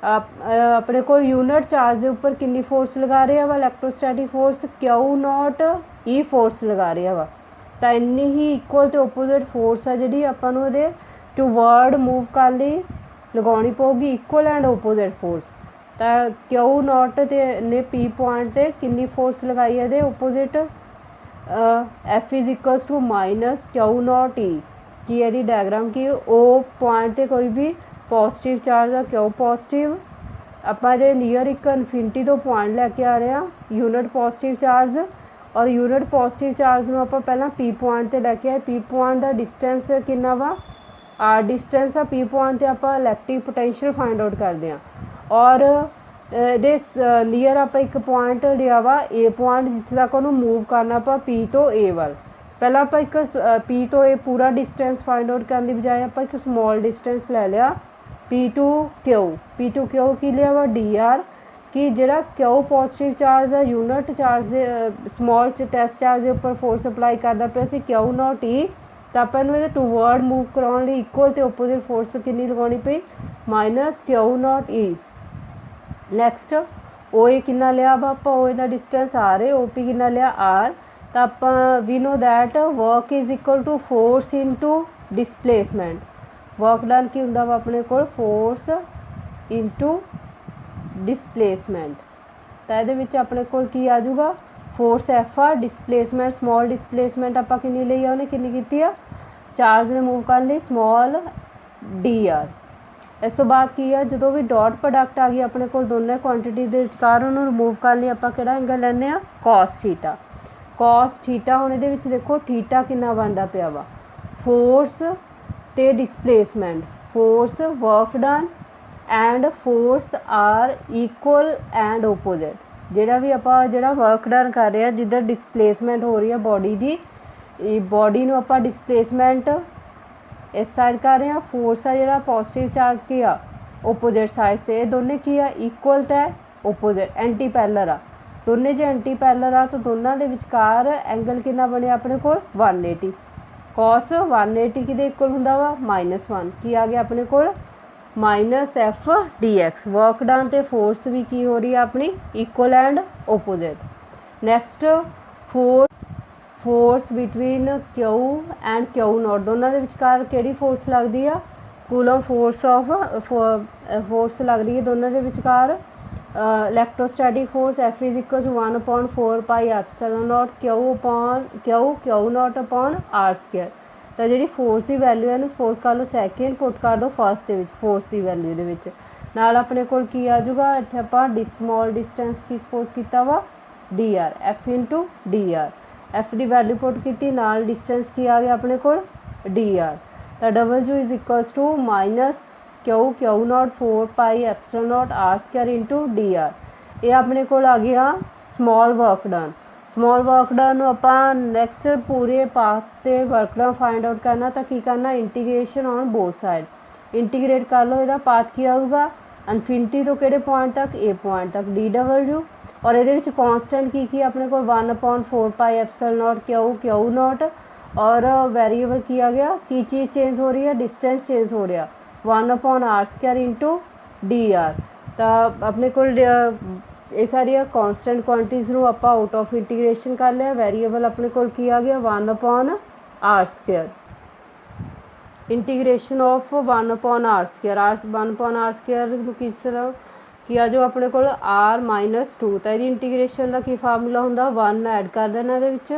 अपने को यूनिट चार्ज के उपर कितनी फोर्स लगा रहा वा इलैक्ट्रोस्टैटिक फोर्स Q0 E फोर्स लगा रहा वा तो इन्नी ही इक्वल तो ओपोजिट फोर्स है जी अपन उहदे टूवर्ड मूव कर लई लगानी पऊगी इक्वल एंड ओपोजिट फोर्स तो Q0 ते ने P पॉइंट ते कितनी फोर्स लगाई है opposite F is equals to minus Q0 E की यदि डायग्राम की O पॉइंट ते कोई भी पॉजिटिव चार्ज है Q पॉजिटिव ਆਪਾਂ ਦੇ ਨੀਅਰ ਇੱਕ ਇਨਫਿਨਿਟੀ ਤੋਂ ਪੁਆਇੰਟ ਲੈ ਕੇ ਆ ਰਹੇ ਹਾਂ ਯੂਨਿਟ ਪੋਜ਼ਿਟਿਵ ਚਾਰਜ ਔਰ ਯੂਨਿਟ ਪੋਜ਼ਿਟਿਵ ਚਾਰਜ ਨੂੰ ਆਪਾਂ ਪਹਿਲਾਂ P ਪੁਆਇੰਟ ਤੇ ਲੈ ਕੇ ਆਏ P ਪੁਆਇੰਟ ਦਾ ਡਿਸਟੈਂਸ ਕਿੰਨਾ ਵਾ R ਡਿਸਟੈਂਸ ਆ P ਪੁਆਇੰਟ ਤੇ ਆਪਾਂ ਇਲੈਕਟ੍ਰਿਕ पोटेंशियल फाइंड आउट करते हैं और ਇਹਦੇ ਨੀਅਰ ਆਪਾਂ ਇੱਕ ਪੁਆਇੰਟ ਲਿਆ ਵਾ A ਪੁਆਇੰਟ ਜਿੱਥੇ ਤੱਕ ਉਹਨੂੰ ਮੂਵ ਕਰਨਾ ਆਪਾਂ P ਤੋਂ A ਵੱਲ ਪਹਿਲਾਂ ਆਪਾਂ ਇੱਕ P ਤੋਂ A ਪੂਰਾ ਡਿਸਟੈਂਸ फाइंड आउट ਕਰਨ ਦੀ ਬਜਾਏ ਆਪਾਂ ਇੱਕ ਸਮਾਲ ਡਿਸਟੈਂਸ ਲੈ ਲਿਆ P टू Q की लिया वा DR कि जिहड़ा Q पॉजिटिव चार्ज है यूनिट चार्ज दे स्मॉल टेस्ट चार्ज के उपर फोर्स अप्लाई करता पे सी Q0 E तो आपां नूं इहदे टूवर्ड मूव कराउण लई इक्वल ते ओपोजिट फोर्स कितनी लगानी पई minus Q0 E। Next OA कितना लिया वा आपां OA दा डिस्टेंस R है OP कितना लिया R तो आपां we know that work is equal to force into displacement work done की हुंदा वा अपने को फोर्स इंटू डिसप्लेसमेंट तो ये अपने को की आ जाऊगा फोर्स F आ डिसप्लेसमेंट स्मॉल डिसप्लेसमेंट आप कितनी ली उन्हें कितनी की चार्ज ने मूव कर ली स्मॉल DR। इस तो बाद की है जो भी डॉट प्रोडक्ट आ गई अपने को दोनों क्वांटिटी के विचकार उन्होंने रिमूव कर लिए आप कि एंगल लैने कॉस थीटा हुण इहदे विच देखो थीटा कितना बनता पिया वा फोर्स ते displacement force work done and force are equal and opposite जिहड़ा भी आपां जिहड़ा वर्क डन कर रहे हैं जिधर डिसप्लेसमेंट हो रही है बॉडी की बॉडी नूं आपां डिसप्लेसमेंट इस साइड कर रहे हैं फोर्स है जिहड़ा पॉजिटिव चार्ज की आ ओपोजिट साइड से दोनों की आ इक्वल ते ओपोजिट एंटी पैरलर आ दोनों जो एंटी पैरलर आ तो दोनों के विचकार एंगल कितना बने अपने को 180 कॉस 180 कि इक्वल होंदा वा -1 की आ गया अपने को -F dx वर्क डन ते फोर्स भी की हो रही है अपनी equal and opposite. Next force between Q and Q0 दोनों के विचकार केड़ी फोर्स लगती है कूलम फोर्स ऑफ फोर्स लग रही है दोनों के विचकार electrostatic force F is equal to 1/4 pi epsilon naught Q0 upon R square तो जी फोर्स की वैल्यू है सपोज कर लो सैकेंड पुट कर दो फर्स्ट के फोर्स की वैल्यू के नाल अपने को की आ जाऊगा इत्थे आपां स्मॉल डिस्टेंस की सपोज किया वा DR F into DR F की वैल्यू पुट की नाल डिस्टेंस की आ गया अपने को DR तो W is equals to minus Q0 4 pi epsilon naught R square into DR ये अपने को आ गया small work done small work done ਨੂੰ ਆਪਾਂ ਨੈਕਸਟ ਪੂਰੇ ਪਾਥ ਤੇ ਵਰਕ ਡਨ ਫਾइंड आउट करना ਤਾਂ ਕੀ ਕਰਨਾ ਇੰਟੀਗ੍ਰੇਸ਼ਨ ਔਨ ਬੋਥ ਸਾइड इंटीग्रेट कर लो ਇਹਦਾ ਪਾਥ ਕੀ ਆਊਗਾ ਇਨਫਿਨਿਟੀ ਤੋਂ ਕਿਹੜੇ ਪੁਆਇੰਟ ਤੱਕ a ਪੁਆਇੰਟ ਤੱਕ dw ਔਰ ਇਹਦੇ ਵਿੱਚ ਕਨਸਟੈਂਟ ਕੀ ਆਪਣੇ ਕੋਲ 1/4 ਪਾਈ ਐਪਸਲ ਨੋਟ ਕਿਊ ਨੋਟ और वेरिएबल किया गया की चीज़ चेंज हो रही है डिस्टेंस चेंज हो रहा 1/r² इंटू dr तो अपने को ये सारी कॉन्स्टेंट क्वांटिटीज़ ਨੂੰ ਆਪਾਂ आउट ऑफ इंटीग्रेशन कर लिया वेरिएबल अपने को किया गया 1/r²। Integration of 1/r², 1/r² किस तरह किया जो अपने को r-2 तो यदि इंटीग्रेशन का की फार्मूला होंगे 1 ऐड कर देना ਇਹਦੇ ਵਿੱਚ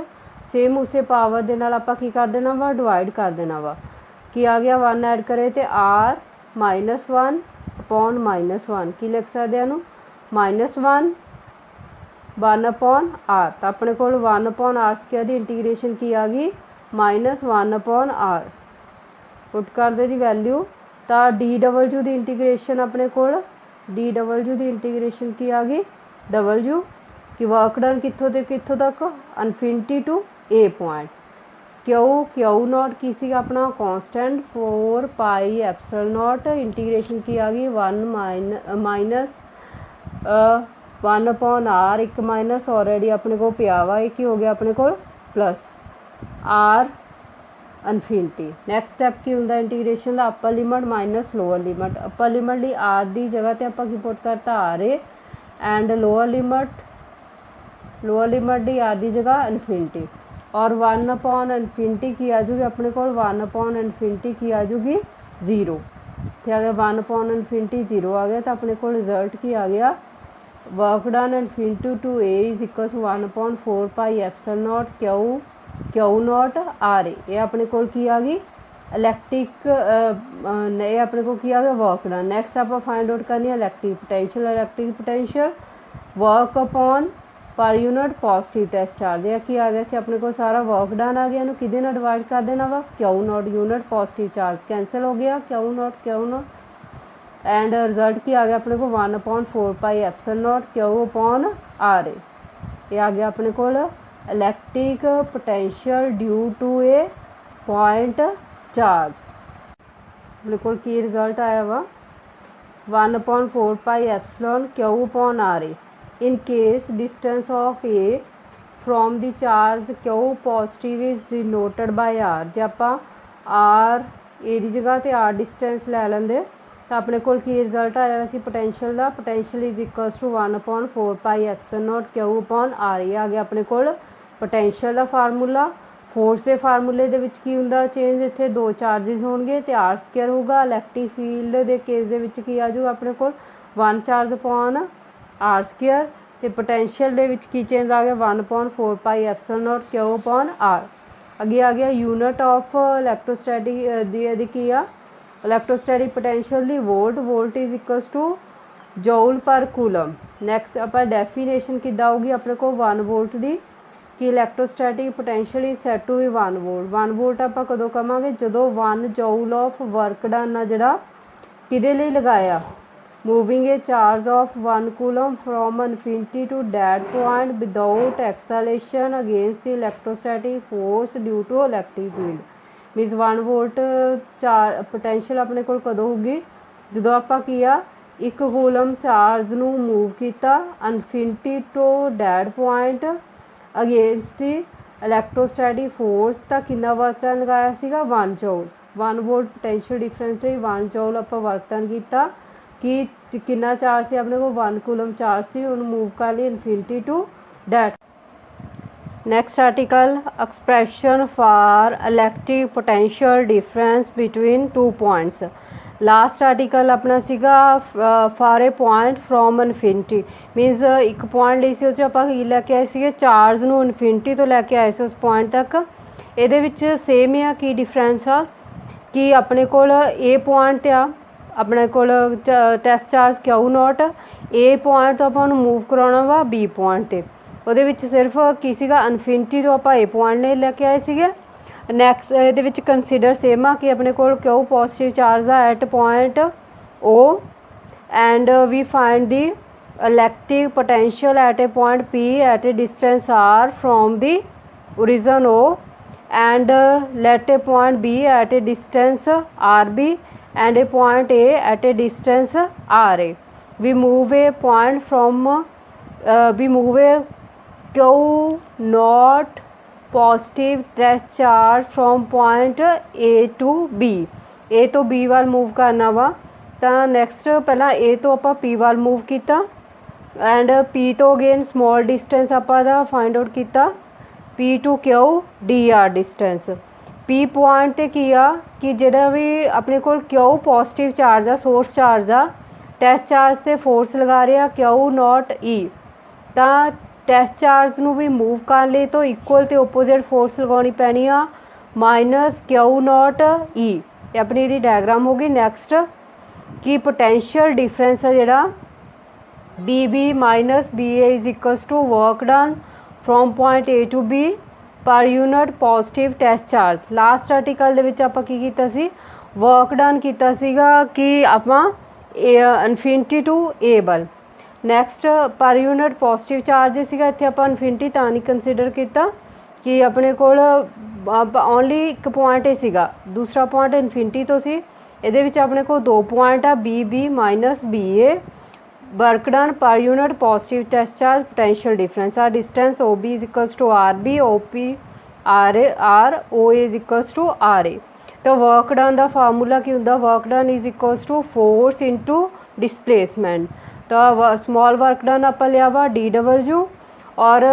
सेम उसे पावर के नाल आपां की कर देना वा डिवाइड कर देना वा की आ गया 1 ऐड करे तो r-1 अपॉन -1 की लिख सकते हैं -1 1/r तो अपने को 1/r² की इंटीग्रेशन की आ गई -1/r पुट कर दे दी वैल्यू तो dw की इंटीग्रेशन अपने को dw की इंटीग्रेशन की आ गई w कि वर्क डन कितों तो कितों तक infinity to a point Q naught की सी अपना constant 4 pi epsilon naught integration की आ गई 1/r एक माइनस ऑलरेडी अपने को पिया वा एक ही हो गया अपने को plus r infinity. Next step की होंगे इंटीग्रेशन का upper limit minus lower limit upper limit ली r की जगह पर आप पुट करता r एंड लोअर लिमिट दी r की जगह इनफिनिटी और 1/इनफिनिटी की आ जाऊगी अपने को 1/इनफिनिटी की आ जाऊगी 0 तो अगर 1/इनफिनिटी 0 आ गया तो अपने को रिजल्ट की आ गया work done infinity to a is equal to 1/4 pi epsilon naught Q naught r ये अपने को की आ गई इलैक्ट्रिक ये अपने को की आ गया वर्क डन। नैक्सट आप फाइंड आउट करनी है electric potential work upon per unit positive test charge यह की आ गया से अपने को सारा वर्क डन आ गया कि डिवाइड कर देना वा Q not unit positive charge cancel हो गया क्यू नॉट एंड रिजल्ट की आ गया अपने को 1/4 pi epsilon naught Q upon r ये आ गया अपने को electric potential due to a point charge अपने को की रिजल्ट आया वा 1/4 pi epsilon Q upon r in case distance of a from the charge q positive is denoted by r जे आप r a की जगह तो r डिस्टेंस लै लेंगे तो अपने को रिजल्ट आया सी पोटेंशियल का potential is equals to 1/4 pi epsilon naught Q upon r ये आ गया अपने को पोटेंशियल का फार्मूला। फोर्स के फार्मूले के की होंगे चेंज इतने दो चार्जिज होंगे तो r² होगा इलैक्ट्रिक फील्ड के केस की आ जाऊगा अपने को 1 चार्ज अपॉन r² तो पोटेंशियल की चेंज आ गया 1/4 pi epsilon naught Q upon r। अगे आ गया यूनिट ऑफ इलैक्ट्रोस्टैटिक की इलैक्ट्रोस्टैटिक पोटेंशियल दी volt is equals to joule per coulomb. Next आप डेफिनेशन किदा होगी अपने को 1 वोल्ट की कि electrostatic potential is set to be 1 volt. 1 volt आप कदों कहांगे जो 1 जूल ऑफ वर्क डन आ जिहड़ा किहदे लई लगाया moving a charge of 1 coulomb from infinity to that point without acceleration against the electrostatic force due to electric field minus 1 volt potential अपने को कदों होगी जो आप किया 1 कूलम चार्ज नू मूव किया infinity to that point against electrostatic force तो कितना वर्क डन लगाया सीगा 1 joule 1 volt potential difference 1 joule आप वर्क डन किया कि कितना चार्ज से अपने को 1 कूलम चार्ज से उन्होंने मूव कर लिया infinity to that. Next article expression for electric potential difference between 2 points. Last article अपना सीगा for a point from infinity means एक पॉइंट ली सी आप लैके आए थे चार्ज नू इनफिनिटी तो लैके आए थे उस पॉइंट तक ये सेम ही आ की डिफरेंस आ कि अपने को ए पॉइंट आ अपने को test charge Q naught a point तो आपको मूव कराना वा बी पॉइंट ते वो सिर्फ किसी का इनफिनिटी तो आप ए पॉइंट नहीं लैके आए थे। नैक्सट ये कंसीडर सेम आ कि अपने को क्यू पॉजिटिव चार्ज आ at point O and we find the electric potential at a point P at a distance r from the origin O, and let a point B at a distance RB and a point A at a distance RA. We move a point from we move a Q naught positive test charge from point A to B. A तो B वाल move करना वा, तो next पहला A तो आप P वाल move किया एंड P तो अगेन स्मॉल डिस्टेंस आप फाइंड आउट किया P to Q DR distance. P point ते किया कि जिहड़ा भी अपने को Q पॉजिटिव चार्ज आ, सोर्स चार्ज आ, टेस्ट चार्ज से फोर्स लगा रहा Q नॉट E, तो टेस्ट चार्ज नूं भी मूव करने लिए तो इक्वल तो ओपोजिट फोर्स लगानी पैनी आ माइनस Q नॉट E। अपनी ये डायग्राम होगी। नैक्सट कि पोटेंशियल डिफरेंस है जोड़ा B B minus B A is equals to work done from point A to B per unit positive test charge. Last article दे विच आपां की कीता सी, वर्क डन कीता सीगा कि आपां इनफिनिटी टू ए बल। नैक्सट पर यूनिट पॉजिटिव चार्ज सीगा, इत्थे आपां इनफिनिटी तां नहीं कंसीडर किया कि अपने कोल ओनली एक पॉइंट ही सीगा, दूसरा पॉइंट इनफिनिटी तो सी। इहदे विच अपने को दो पॉइंट आ B B minus B A, work done per unit positive test charge potential difference आ distance O B is equals to R B, O P R A R O A is equals to R A. तो work done का formula की होंदा, work done is equals to force into displacement. तो small work done आप लिया वा DW और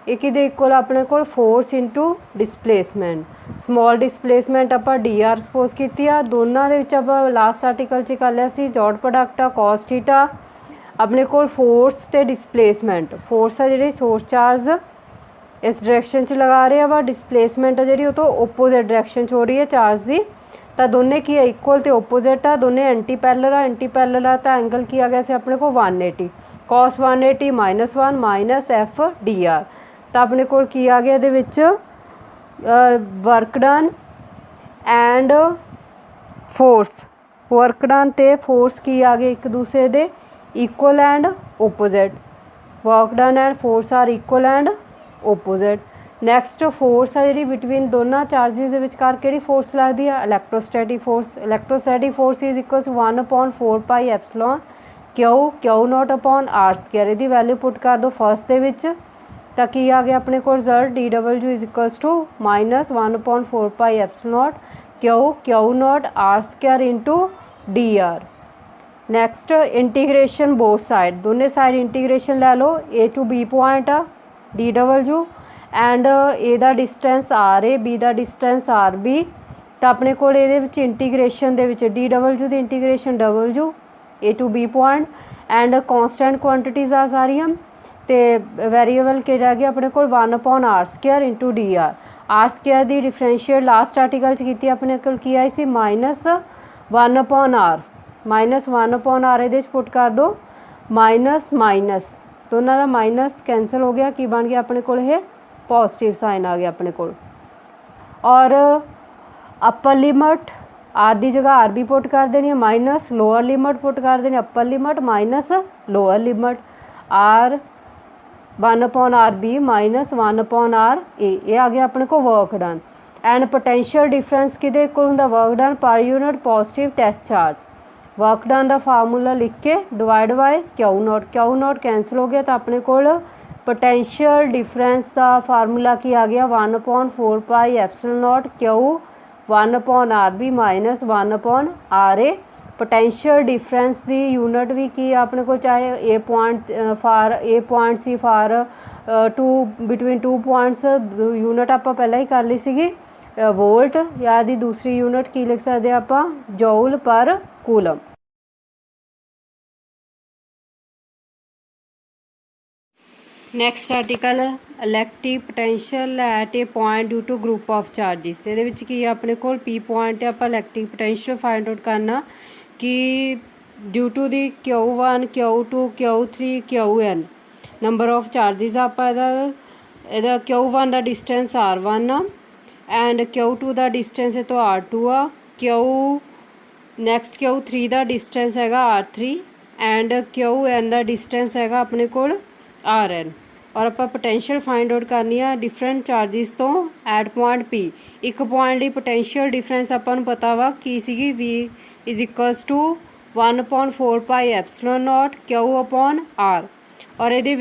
एक ही इक्वल अपने को force into displacement. Small displacement आप DR सपोज की, दोनों के लास्ट आर्टिकल च कर लिया सी डॉट प्रोडक्ट आ कॉस थीटा। अपने को फोर्स ते डिसप्लेसमेंट, फोर्स है जी सोर्स चार्ज इस डायरेक्शन च लगा रहा वा, डिसप्लेसमेंट है जी तो ओपोजिट डायरेक्शन च हो रही है चार्ज की। तो दोनों की है इक्वल तो ओपोजिट आ, दोनों एंटी पैरेलल आ, एंटी पैरेलल आ तो एंगल किया गया से अपने को 180 cos 180 -1 माइनस एफ DR। तो अपने को आ गया दे विच work done and force, work done ते फोर्स की आ गए एक दूसरे दे equal and opposite, work done and force are equal and opposite. Next force है जी बिटवीन दोनों चार्जिज के विचकार कि फोर्स लगती है electrostatic force. Electrostatic force is equal to 1/4 pi epsilon Q naught upon R²। यदि वैल्यू पुट कर दो फर्स्ट दे विच तो की आ गया अपने को result DW is equals to minus 1/4 pi epsilon Q naught R² into DR। Next integration both side, दोनों साइड इंटीग्रेशन ले लो। A टू B पॉइंट आ DW एंड ए दा डिस्टेंस RA, B दा डिस्टेंस RB। तो अपने को integration दे विच DW की integration W A to B point and constant quantities आ सारियां तो वेरीएबल कि रह गया अपने को 1/R² इंटू DR। R² की डिफरेंशिएट लास्ट आर्टिकल की अपने को की आई सी -1/R, -1/R ये पुट कर दो माइनस माइनस, दोनों का माइनस कैंसल हो गया, की बन गया अपने को पॉजिटिव साइन आ गया अपने को। और अपर लिमिट R की जगह RB पुट कर देनी है, माइनस लोअर लिमिट पुट कर देनी upper limit minus lower limit R 1/RB minus 1/RA। ये आ गया अपने को work done and potential difference कि work done per unit positive test charge. Work done का फार्मूला लिख के divide by Q naught cancel हो गया, तो अपने को पोटेंशियल डिफरेंस का फार्मूला की आ गया 1/4 pi epsilon naught Q 1/RB minus 1/RA। Potential difference की यूनिट भी की अपने को चाहे ए पॉइंट सी far to between two points unit आप पहले ही कर ली सी वोल्ट, या दी दूसरी यूनिट की लिख सकते आप joule per coulomb. Next article electric potential at a point due to group of charges. ये अपने को P पॉइंट आप इलैक्ट्रिक पोटेंशियल फाइंड आउट करना कि due to the Q1 Q2 Q3 Qn number of charges आप Q1 का distance R1 and Q2 का distance है तो R2 आ, नैक्सट Q3 का डिस्टेंस है R3 एंड क्यू एन का डिस्टेंस हैगा अपने कोल आर एन। और आप पोटेंशियल फाइंड आउट करनी है डिफरेंट चार्जिस तो एट पॉइंट पी। एक पॉइंट की पोटेंशियल डिफरेंस अपन पता वा की सी V is equals to 1/4 pi epsilon naught Q upon R. और ये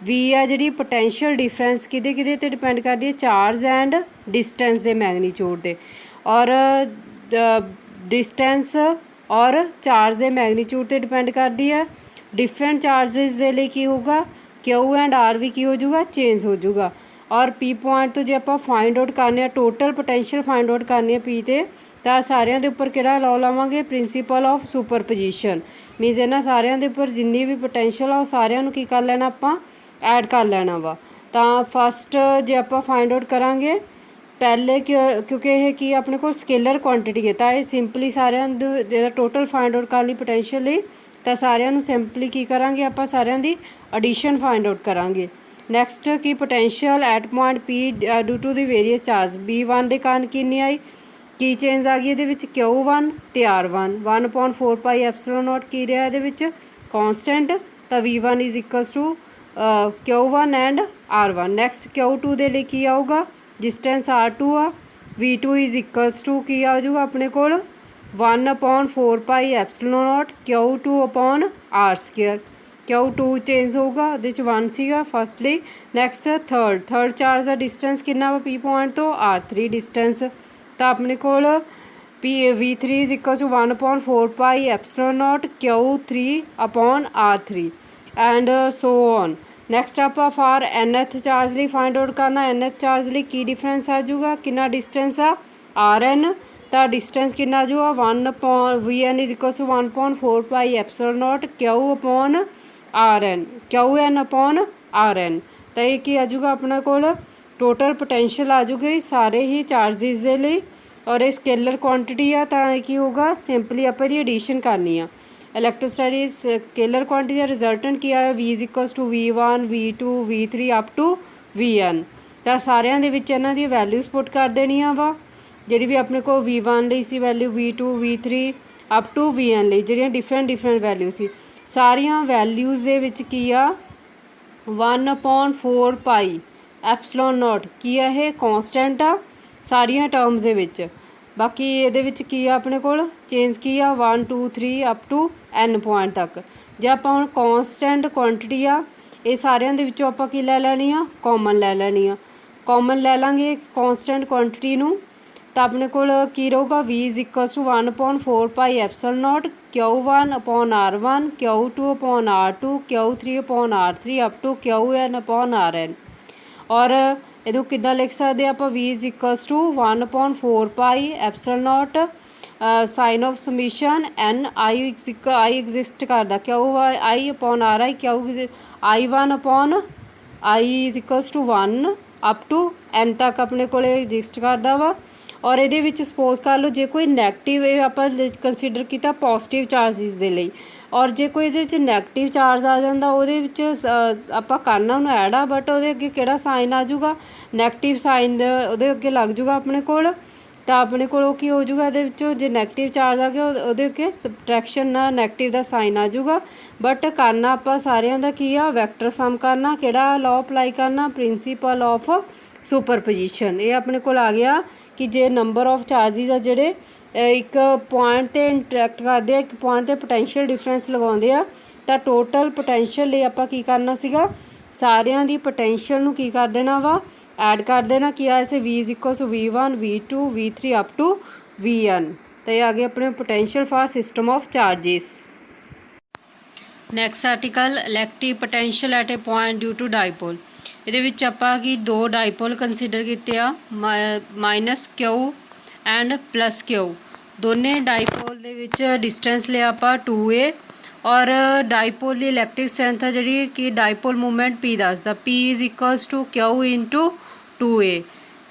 वी आ जी पोटेंशियल डिफरेंस किदे किदे ते डिपेंड करती है, चार्ज एंड डिस्टेंस के मैगनीट्यूड दे। और डिस्टेंस और चार्ज के मैगनीट्यूड ते डिपेंड करती है। डिफरेंट चार्जिस के लिए की होगा क्यू एंड आर भी की हो जाऊगा, चेंज हो जाऊगा। और पी पॉइंट तो जो आप फाइंड आउट करने टोटल पोटेंशियल फाइंड आउट करनी है पी ते तो सारिਆਂ ਦੇ ਉੱਪਰ ਕਿਹੜਾ ਲਾ ਲਾਵਾਂਗੇ, ਪ੍ਰਿੰਸੀਪਲ ਆਫ ਸੁਪਰਪੋਜੀਸ਼ਨ। ਮੀਨਸ ਇਹਨਾਂ ਸਾਰਿਆਂ ਦੇ ਉੱਪਰ ਜਿੰਨੀ ਵੀ ਪੋਟੈਂਸ਼ੀਅਲ ਆ ਉਹ ਸਾਰਿਆਂ ਨੂੰ ਕੀ ਕਰ ਲੈਣਾ ਆਪਾਂ, ਐਡ ਕਰ ਲੈਣਾ ਵਾ। ਤਾਂ ਫਸਟ ਜੇ ਆਪਾਂ ਫਾइंड आउट ਕਰਾਂਗੇ ਪਹਿਲੇ ਕਿਉਂਕਿ ਇਹ ਕੀ ਆਪਣੇ ਕੋਲ ਸਕੇਲਰ ਕੁਆਂਟੀਟੀ ਹੈ ਤਾਂ ਇਹ ਸਿੰਪਲੀ ਸਾਰਿਆਂ ਦੇ ਜਿਹੜਾ ਟੋਟਲ ਫਾइंड आउट ਕਰਨ ਲਈ ਪੋਟੈਂਸ਼ੀਅਲ ਲਈ ਤਾਂ ਸਾਰਿਆਂ ਨੂੰ ਸਿੰਪਲੀ ਕੀ ਕਰਾਂਗੇ ਆਪਾਂ, ਸਾਰਿਆਂ ਦੀ ਐਡੀਸ਼ਨ ਫਾइंड आउट ਕਰਾਂਗੇ। ਨੈਕਸਟ ਕੀ potential at point P due to the various charge B1 ਦੇ ਕਾਰਨ ਕਿੰਨੀ ਆਈ, की चेंज आ गई ये Q1 तो R1 1/4 पाई एप्सिलॉन नॉट की रहा ये कॉन्सटेंट तो V1 is equals to Q1 and R1। Next Q2 के लिए की आऊगा, डिस्टेंस R2 आ, V2 इज इक्वल्स टू की आ जाऊगा अपने को 1/4 pi epsilon naught Q2 upon R²। Q2 change होगा ये 1 सीगा फर्स्टली। नैक्सट थर्ड चार्ज का डिस्टेंस कितना वा P पॉइंट तो R3 डिस्टेंस तो अपने को V3 is equal to 1/4 pi epsilon naught Q3 upon R3 and so on. Next आप फॉर nth चार्ज लिए फाइंड आउट करना, nth चार्ज लिए की डिफरेंस आ जाऊगा, कितना डिस्टेंस आ RN तो डिस्टेंस कितना आ जाऊगा VN is equal to 1/4 pi epsilon naught Q upon QN upon RN। तो ये की आ जाऊगा अपने को टोटल पोटेंशियल आ जाऊगी सारे ही चार्जिस के लिए। और ये स्केलर क्वांटिटी है तो की होगा सिंपली आप एडिशन करनी है। इलैक्ट्रोस्टैटिक स्केलर क्वांटिटी का रिजल्टेंट किया है V is equals to V1 V2 V3 up to VN। तो सारिਆਂ ਦੇ ਵਿੱਚ ਇਹਨਾਂ ਦੀ वैल्यूज पुट कर देनियां वा, ਜਿਹੜੀ भी अपने को V1 ਲਈ ਸੀ value V2 V3 up to VN ਲਈ ਜਿਹੜੀਆਂ डिफरेंट वैल्यू ਸੀ ਸਾਰੀਆਂ वैल्यूज ਦੇ ਵਿੱਚ ਕੀ ਆ 1/4 पाई एप्सिलॉन नॉट की है ये कॉन्सटेंट आ सारिया टर्म्स दे विच। बाकी ये की आ अपने को चेंज की आ 1 2 3 अप टू N पॉइंट तक। जे आप हुण कॉन्सटेंट क्वांटिटी आ ये सारिਆਂ ਦੇ ਵਿੱਚੋਂ ਆਪਾਂ की लै लैनी आ, कॉमन लै लैनी आ। कॉमन लै लांगे कॉन्सटेंट क्वांटिटी नूं तो अपने को की रहूगा V is equals to 1/4 pi epsilon naught Q1 upon R1 Q2 upon R2 Q3 upon R3 up to QN upon RN। और इदू किदा लिख सकते आप V is equals to 1/4 pi epsilon naught sign of summation N I exist करता QI upon RI I1 upon I is equals to 1 up to N तक अपने को एग्जिस्ट करता वा। और ये सपोज कर लो जे कोई नैगेटिव आप कंसीडर किया पॉजिटिव चार्जिस के लिए, और जे कोई ये नैगेटिव चार्ज आ जाता वो आप करना उन्हें ऐड आ बट वो अगे कि साइन आ जाऊगा नैगेटिव साइन वो अगे लग जाऊगा अपने को। तो अपने को की हो जाऊगा ये जो नैगेटिव चार्ज आ गया वो अगे सबट्रैक्शन नैगेटिव का साइन आ जाऊगा। बट करना आप सारिਆਂ ਦਾ की आ वैक्टर सम करना, किहड़ा लॉ अप्लाई करना, प्रिंसीपल ऑफ सुपरपोजिशन। ये अपने को आ गया कि जे नंबर ऑफ चार्जिस आ जिहड़े एक पॉइंट ते इंटरैक्ट करते एक पॉइंट ते पोटेंशियल डिफरेंस लगाते हैं तो टोटल पोटेंशियल लिए आपां की करना सीगा, सारिਆਂ दी पोटेंशियल नूं की कर देना वा, ऐड कर देना कि ऐसे V is equal to V1 V2 V3 up to VN। तो ये आ गए अपने potential for system of charges. Next article electric potential at a point due to dipole. ये आपां की दो डाईपोल कंसीडर किए आ -Q एंड +Q। दोने डाईपोल दे विच डिस्टेंस लिया आपां 2a और डाईपोल की इलैक्ट्रिक स्ट्रेंथ है जी कि डाईपोल मूवमेंट P दसदा P is equals to Q into 2a।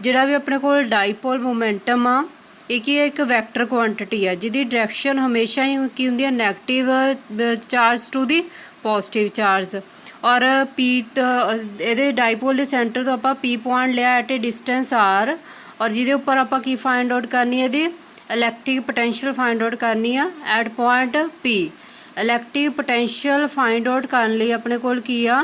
जिहड़ा भी अपने को डाईपोल मूवमेंटम आ ये एक वैक्टर क्वांटिटी है जिहदी डायरैक्शन हमेशा ही की हुंदी है negative charge to the positive charge. और P ये डाईपोल के सेंटर तो आप P पॉइंट लिया एट ए डिस्टेंस R और जिहदे उपर आप की फाइंड आउट करनी है इलैक्ट्रिक पोटेंशियल फाइंड आउट करनी है at point P। Electric potential find out ਕਰਨ ਲਈ ਆਪਣੇ ਕੋਲ ਕੀ ਆ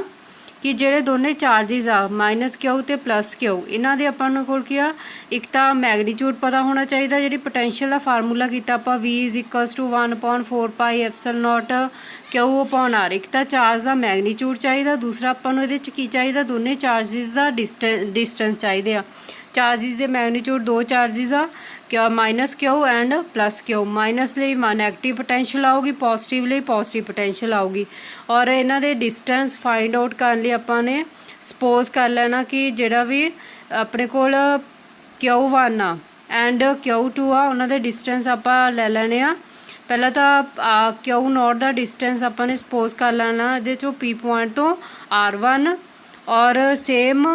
ਕਿ ਜਿਹੜੇ ਦੋਨੇ ਚਾਰजेस ਆ ਮਾਈਨਸ ਕਿਊ ਤੇ ਪਲੱਸ ਕਿਊ, ਇਹਨਾਂ ਦੇ ਆਪਾਂ ਨੂੰ ਕੋਲ ਕੀ ਆ, ਇੱਕ ਤਾਂ ਮੈਗਨੀਟਿਊਡ ਪਤਾ ਹੋਣਾ ਚਾਹੀਦਾ। ਜਿਹੜੀ ਪੋਟੈਂਸ਼ੀਅਲ ਦਾ ਫਾਰਮੂਲਾ ਕੀਤਾ ਆਪਾਂ V = 1/4 ਪਾਈ ਐਪਸਲ ਨੋਟ ਕਿਊ ਅਪੋਨ ਆਰ। ਇੱਕ ਤਾਂ ਚਾਰਜ ਦਾ ਮੈਗਨੀਟਿਊਡ ਚਾਹੀਦਾ, ਦੂਸਰਾ ਆਪਾਂ ਨੂੰ ਇਹਦੇ 'ਚ ਕੀ ਚਾਹੀਦਾ, ਦੋਨੇ ਚਾਰजेस ਦਾ ਡਿਸਟੈਂਸ ਚਾਹੀਦੇ ਆ। ਚਾਰजेस ਦੇ ਮੈਗਨੀਟਿਊਡ ਦੋ ਚਾਰजेस ਆ, minus Q and plus Q. Minus ਲਈ ਨੈਗੇਟਿਵ ਪੋਟੈਂਸ਼ੀਅਲ ਆਊਗੀ, ਪੋਜ਼ੀਟਿਵ ਲਈ ਪੋਜ਼ੀਟਿਵ ਪੋਟੈਂਸ਼ੀਅਲ ਆਊਗੀ। ਔਰ ਇਹਨਾਂ ਦੇ ਡਿਸਟੈਂਸ ਫਾਈਂਡ ਆਊਟ ਕਰਨ ਲਈ ਆਪਾਂ ਨੇ ਸਪੋਜ਼ ਕਰ ਲੈਣਾ ਕਿ ਜਿਹੜਾ ਵੀ ਆਪਣੇ ਕੋਲ Q1 ਆ ਐਂਡ Q2 ਆ, ਉਹਨਾਂ ਦੇ ਡਿਸਟੈਂਸ ਆਪਾਂ ਲੈ ਲੈਣੇ ਆ। ਪਹਿਲਾਂ ਤਾਂ Q0 ਦਾ ਡਿਸਟੈਂਸ ਆਪਾਂ ਨੇ ਸਪੋਜ਼ ਕਰ ਲੈਣਾ ਇਹਦੇ 'ਚੋਂ P ਪੁਆਇੰਟ ਤੋਂ R1, ਔਰ ਸੇਮ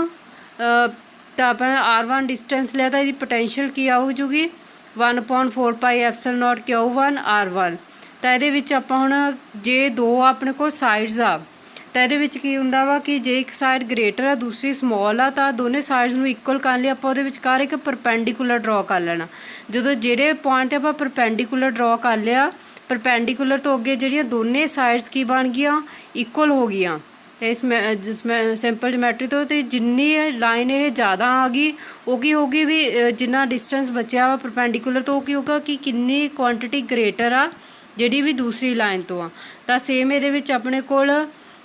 ਤਾਂ ਆਪਾਂ R1 ਡਿਸਟੈਂਸ ਲਿਆ ਤਾਂ ਇਹਦੀ ਪੋਟੈਂਸ਼ੀਅਲ ਕੀ ਆਊ ਜੂਗੀ 1/4 ਪਾਈ ਐਪਸਲ ਨੋਟ Q1 R1। ਤਾਂ ਇਹਦੇ ਵਿੱਚ ਆਪਾਂ ਹੁਣ ਜੇ ਦੋ ਆਪਣੇ ਕੋਲ ਸਾਈਡਸ ਆ ਤਾਂ ਇਹਦੇ ਵਿੱਚ ਕੀ ਹੁੰਦਾ ਵਾ ਕਿ ਜੇ ਇੱਕ ਸਾਈਡ ਗ੍ਰੇਟਰ ਆ ਦੂਸਰੀ ਸਮੋਲ ਆ ਤਾਂ ਦੋਨੇ ਸਾਈਡਸ ਨੂੰ ਇਕੁਅਲ ਕਰਨ ਲਈ ਆਪਾਂ ਉਹਦੇ ਵਿਚਕਾਰ ਇੱਕ ਪਰਪੈਂਡੀਕੂਲਰ ਡਰਾ ਕਰ ਲੈਣਾ। ਜਦੋਂ ਜਿਹੜੇ ਪੁਆਇੰਟ 'ਤੇ ਆਪਾਂ ਪਰਪੈਂਡੀਕੂਲਰ ਡਰਾ ਕਰ ਲਿਆ, ਪਰਪੈਂਡੀਕੂਲਰ ਤੋਂ ਅੱਗੇ ਜਿਹੜੀਆਂ ਦੋਨੇ ਸਾਈਡਸ ਕੀ ਬਣ ਗਈਆਂ, ਇਕੁਅਲ ਹੋ ਗਈਆਂ। ਤੇ ਇਸ ਸਿੰਪਲ ਜਿਓਮੈਟਰੀ ਤੋਂ ਤੇ ਜਿੰਨੀ ਲਾਈਨ ਇਹ ਜ਼ਿਆਦਾ ਆ ਗਈ ਉਹ ਕੀ ਹੋਊਗੀ ਵੀ ਜਿੰਨਾ ਡਿਸਟੈਂਸ ਬਚਿਆ ਵਾ ਪਰਪੈਂਡੀਕੂਲਰ ਤੋਂ, ਉਹ ਕੀ ਹੋਊਗਾ ਕਿ ਕਿੰਨੀ ਕੁਆਂਟੀਟੀ ਗ੍ਰੇਟਰ ਆ ਜਿਹੜੀ ਵੀ ਦੂਸਰੀ ਲਾਈਨ ਤੋਂ ਆ। ਤਾਂ ਸੇਮ ਇਹਦੇ ਵਿੱਚ ਆਪਣੇ ਕੋਲ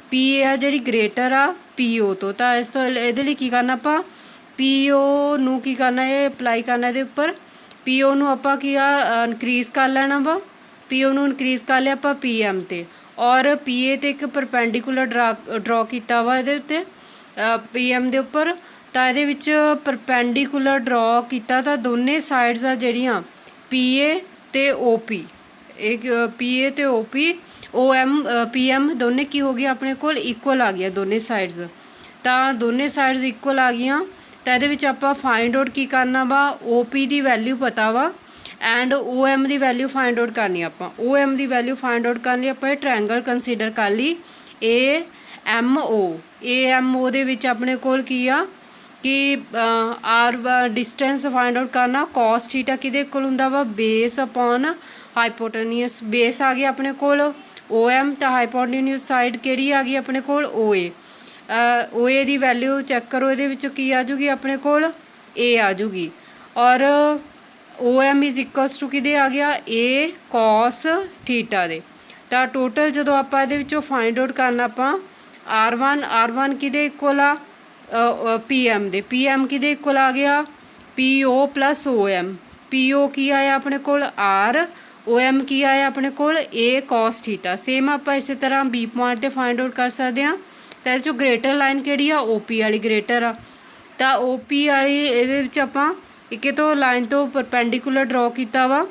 ਪੀ ਆ ਜਿਹੜੀ ਗ੍ਰੇਟਰ ਆ PO ਤੋਂ। ਤਾਂ ਇਸ ਤੋਂ ਇਹਦੇ ਲਈ ਕੀ ਕਰਨਾ, ਆਪਾਂ PO ਨੂੰ ਕੀ ਕਰਨਾ, ਇਹ ਅਪਲਾਈ ਕਰਨਾ ਇਹਦੇ ਉੱਪਰ। PO ਨੂੰ ਆਪਾਂ ਕੀ ਆ ਇਨਕਰੀਜ਼ ਕਰ ਲੈਣਾ ਵਾ, PO ਨੂੰ ਇਨਕਰੀਜ਼ ਕਰ ਲਿਆ ਆਪਾਂ PM 'ਤੇ, ਔਰ PA 'ਤੇ ਇੱਕ ਪਰਪੈਂਡੀਕੂਲਰ ਡਰਾ ਕੀਤਾ ਵਾ ਇਹਦੇ ਉੱਤੇ PM ਦੇ ਉੱਪਰ। ਤਾਂ ਇਹਦੇ ਵਿੱਚ ਪਰਪੈਂਡੀਕੂਲਰ ਡਰਾ ਕੀਤਾ ਤਾਂ ਦੋਨੇ ਸਾਈਡਸ ਆ ਜਿਹੜੀਆਂ PA ਤੇ OP, ਇੱਕ PA ਤੇ OM PM ਦੋਨੇ ਕੀ ਹੋ ਗਈਆਂ ਆਪਣੇ ਕੋਲ ਇਕੁਅਲ ਆ ਗਈਆਂ ਦੋਨੇ ਸਾਈਡਸ। ਤਾਂ ਦੋਨੇ ਸਾਈਡਸ ਇਕੁਅਲ ਆ ਗਈਆਂ ਤਾਂ ਇਹਦੇ ਵਿੱਚ ਆਪਾਂ ਫਾਈਂਡ ਆਊਟ ਕੀ ਕਰਨਾ ਵਾ, OP ਦੀ ਵੈਲਿਊ ਪਤਾ ਵਾ and OM the value find out ਕਰਨੀ ਆਪਾਂ। OM ਦੀ ਵੈਲਿਊ ਫਾਈਂਡ ਆਊਟ ਕਰਨ ਲਈ ਆਪਾਂ ਇਹ ਟ੍ਰਾਇੰਗਲ ਕੰਸੀਡਰ ਕਰ ਲਈ AMO ਦੇ ਵਿੱਚ ਆਪਣੇ ਕੋਲ ਕੀ ਆ ਕਿ R ਡਿਸਟੈਂਸ ਫਾਈਂਡ ਆਊਟ ਕਰਨਾ, cos ਥੀਟਾ ਕਿਹਦੇ ਕੋਲ ਹੁੰਦਾ ਵਾ, ਬੇਸ ਅਪੋਨ ਹਾਈਪੋਟੇਨੀਅਸ। ਬੇਸ ਆ ਗਿਆ ਆਪਣੇ ਕੋਲ OM, ਤਾਂ ਹਾਈਪੋਟੇਨੀਅਸ ਸਾਈਡ ਕਿਹੜੀ ਆ ਗਈ ਆਪਣੇ ਕੋਲ OA। OA ਦੀ ਵੈਲਿਊ ਚੈੱਕ ਕਰੋ, ਇਹਦੇ ਵਿੱਚੋਂ ਕੀ ਆ ਜੂਗੀ ਆਪਣੇ ਕੋਲ A ਆ ਜੂਗੀ, ਔਰ OM = ਕਿਹਦੇ ਆ ਗਿਆ A cos ਥੀਟਾ ਦੇ। ਤਾਂ ਟੋਟਲ ਜਦੋਂ ਆਪਾਂ ਇਹਦੇ ਵਿੱਚੋਂ ਫਾਈਂਡ ਆਊਟ ਕਰਨਾ ਆਪਾਂ R1 ਕਿਹਦੇ ਇਕੁਅਲ ਆ PM ਦੇ, PM ਕਿਹਦੇ ਇਕੁਅਲ ਆ ਗਿਆ PO + OM। PO ਕੀ ਆਇਆ ਆਪਣੇ ਕੋਲ R, OM ਕੀ ਆਇਆ ਆਪਣੇ ਕੋਲ A cos ਥੀਟਾ। ਸੇਮ ਆਪਾਂ ਇਸੇ ਤਰ੍ਹਾਂ B ਪੁਆਇੰਟ 'ਤੇ ਫਾਈਂਡ ਆਊਟ ਕਰ ਸਕਦੇ ਹਾਂ। ਤਾਂ ਇਹਦੇ 'ਚੋਂ ਗ੍ਰੇਟਰ ਲਾਈਨ ਕਿਹੜੀ ਆ, OP ਵਾਲੀ ਗ੍ਰੇਟਰ ਆ। ਤਾਂ OP ਵਾਲੀ ਇਹਦੇ ਵਿੱਚ ਆਪਾਂ ਇੱਕ ਤੋਂ ਲਾਈਨ ਤੋਂ ਪਰਪੈਂਡੀਕੂਲਰ ਡਰਾ ਕੀਤਾ ਵਾ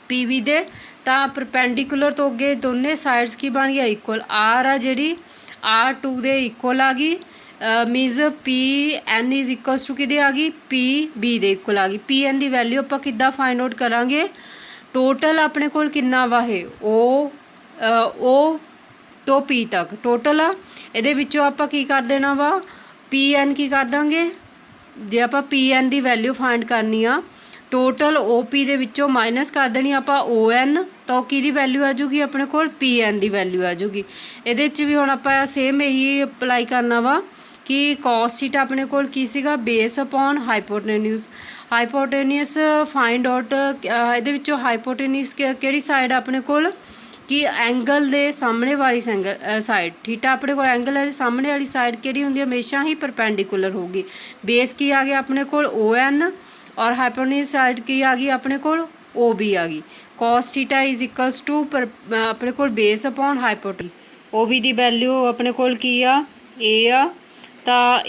PB ਦੇ, ਤਾਂ ਪਰਪੈਂਡੀਕੂਲਰ ਤੋਂ ਅੱਗੇ ਦੋਨੇ ਸਾਈਡਸ ਕੀ ਬਣ ਗਿਆ ਇਕੁਅਲ। R ਆ ਜਿਹੜੀ R2 ਦੇ ਇਕੁਅਲ ਆ ਗਈ, ਮੀਨਸ PN = ਕਿਹਦੇ ਆ ਗਈ PB ਦੇ ਇਕੁਅਲ ਆ ਗਈ। PN ਦੀ ਵੈਲਿਊ ਆਪਾਂ ਕਿੱਦਾਂ ਫਾਈਂਡ ਆਊਟ ਕਰਾਂਗੇ, ਟੋਟਲ ਆਪਣੇ ਕੋਲ ਕਿੰਨਾ ਵਾ ਇਹ O ਤੋਂ P ਤੱਕ ਟੋਟਲ ਆ। ਇਹਦੇ ਵਿੱਚੋਂ ਆਪਾਂ ਕੀ ਕਰ ਦੇਣਾ ਵਾ PN ਕੀ ਕਰ ਦਾਂਗੇ, ਜੇ ਆਪਾਂ PN ਦੀ ਵੈਲਿਊ ਫਾਈਂਡ ਕਰਨੀ ਆ ਟੋਟਲ OP ਦੇ ਵਿੱਚੋਂ ਮਾਈਨਸ ਕਰ ਦੇਣੀ ਆਪਾਂ ON, ਤਾਂ ਕਿਹਦੀ ਵੈਲਿਊ ਆ ਜੂਗੀ ਆਪਣੇ ਕੋਲ PN ਦੀ ਵੈਲਿਊ ਆ ਜੂਗੀ। ਇਹਦੇ 'ਚ ਵੀ ਹੁਣ ਆਪਾਂ ਸੇਮ ਇਹੀ ਅਪਲਾਈ ਕਰਨਾ ਵਾ ਕਿ cos ਥੀਟਾ ਆਪਣੇ ਕੋਲ ਕੀ ਸੀਗਾ ਬੇਸ ਅਪੋਨ ਹਾਈਪੋਟੇਨੀਅਸ ਫਾਈਂਡ ਆਊਟ। ਇਹਦੇ ਵਿੱਚੋਂ ਹਾਈਪੋਟੇਨੀਅਸ ਕਿਹੜੀ ਸਾਈਡ ਆਪਣੇ ਕੋਲ ਕਿ ਐਂਗਲ ਦੇ ਸਾਹਮਣੇ ਵਾਲੀ ਸਾਈਡ, ਥੀਟਾ ਆਪਣੇ ਕੋਲ ਐਂਗਲ ਹੈ ਸਾਹਮਣੇ ਵਾਲੀ ਸਾਈਡ ਕਿਹੜੀ ਹੁੰਦੀ ਹੈ, ਹਮੇਸ਼ਾ ਹੀ ਪਰਪੈਂਡੀਕੂਲਰ ਹੋਊਗੀ। ਬੇਸ ਕੀ ਆ ਗਿਆ ਆਪਣੇ ਕੋਲ ON, ਔਰ ਹਾਈਪੋਟੇਨੀਅਸ ਸਾਈਡ ਕੀ ਆ ਗਈ ਆਪਣੇ ਕੋਲ OB ਆ ਗਈ। cos ਥੀਟਾ = ਆਪਣੇ ਕੋਲ ਬੇਸ ਅਪੋਨ ਹਾਈਪੋਟੇਨੀਅਸ। OB ਦੀ ਵੈਲਿਊ ਆਪਣੇ ਕੋਲ ਕੀ ਆ A ਆ, ਤਾਂ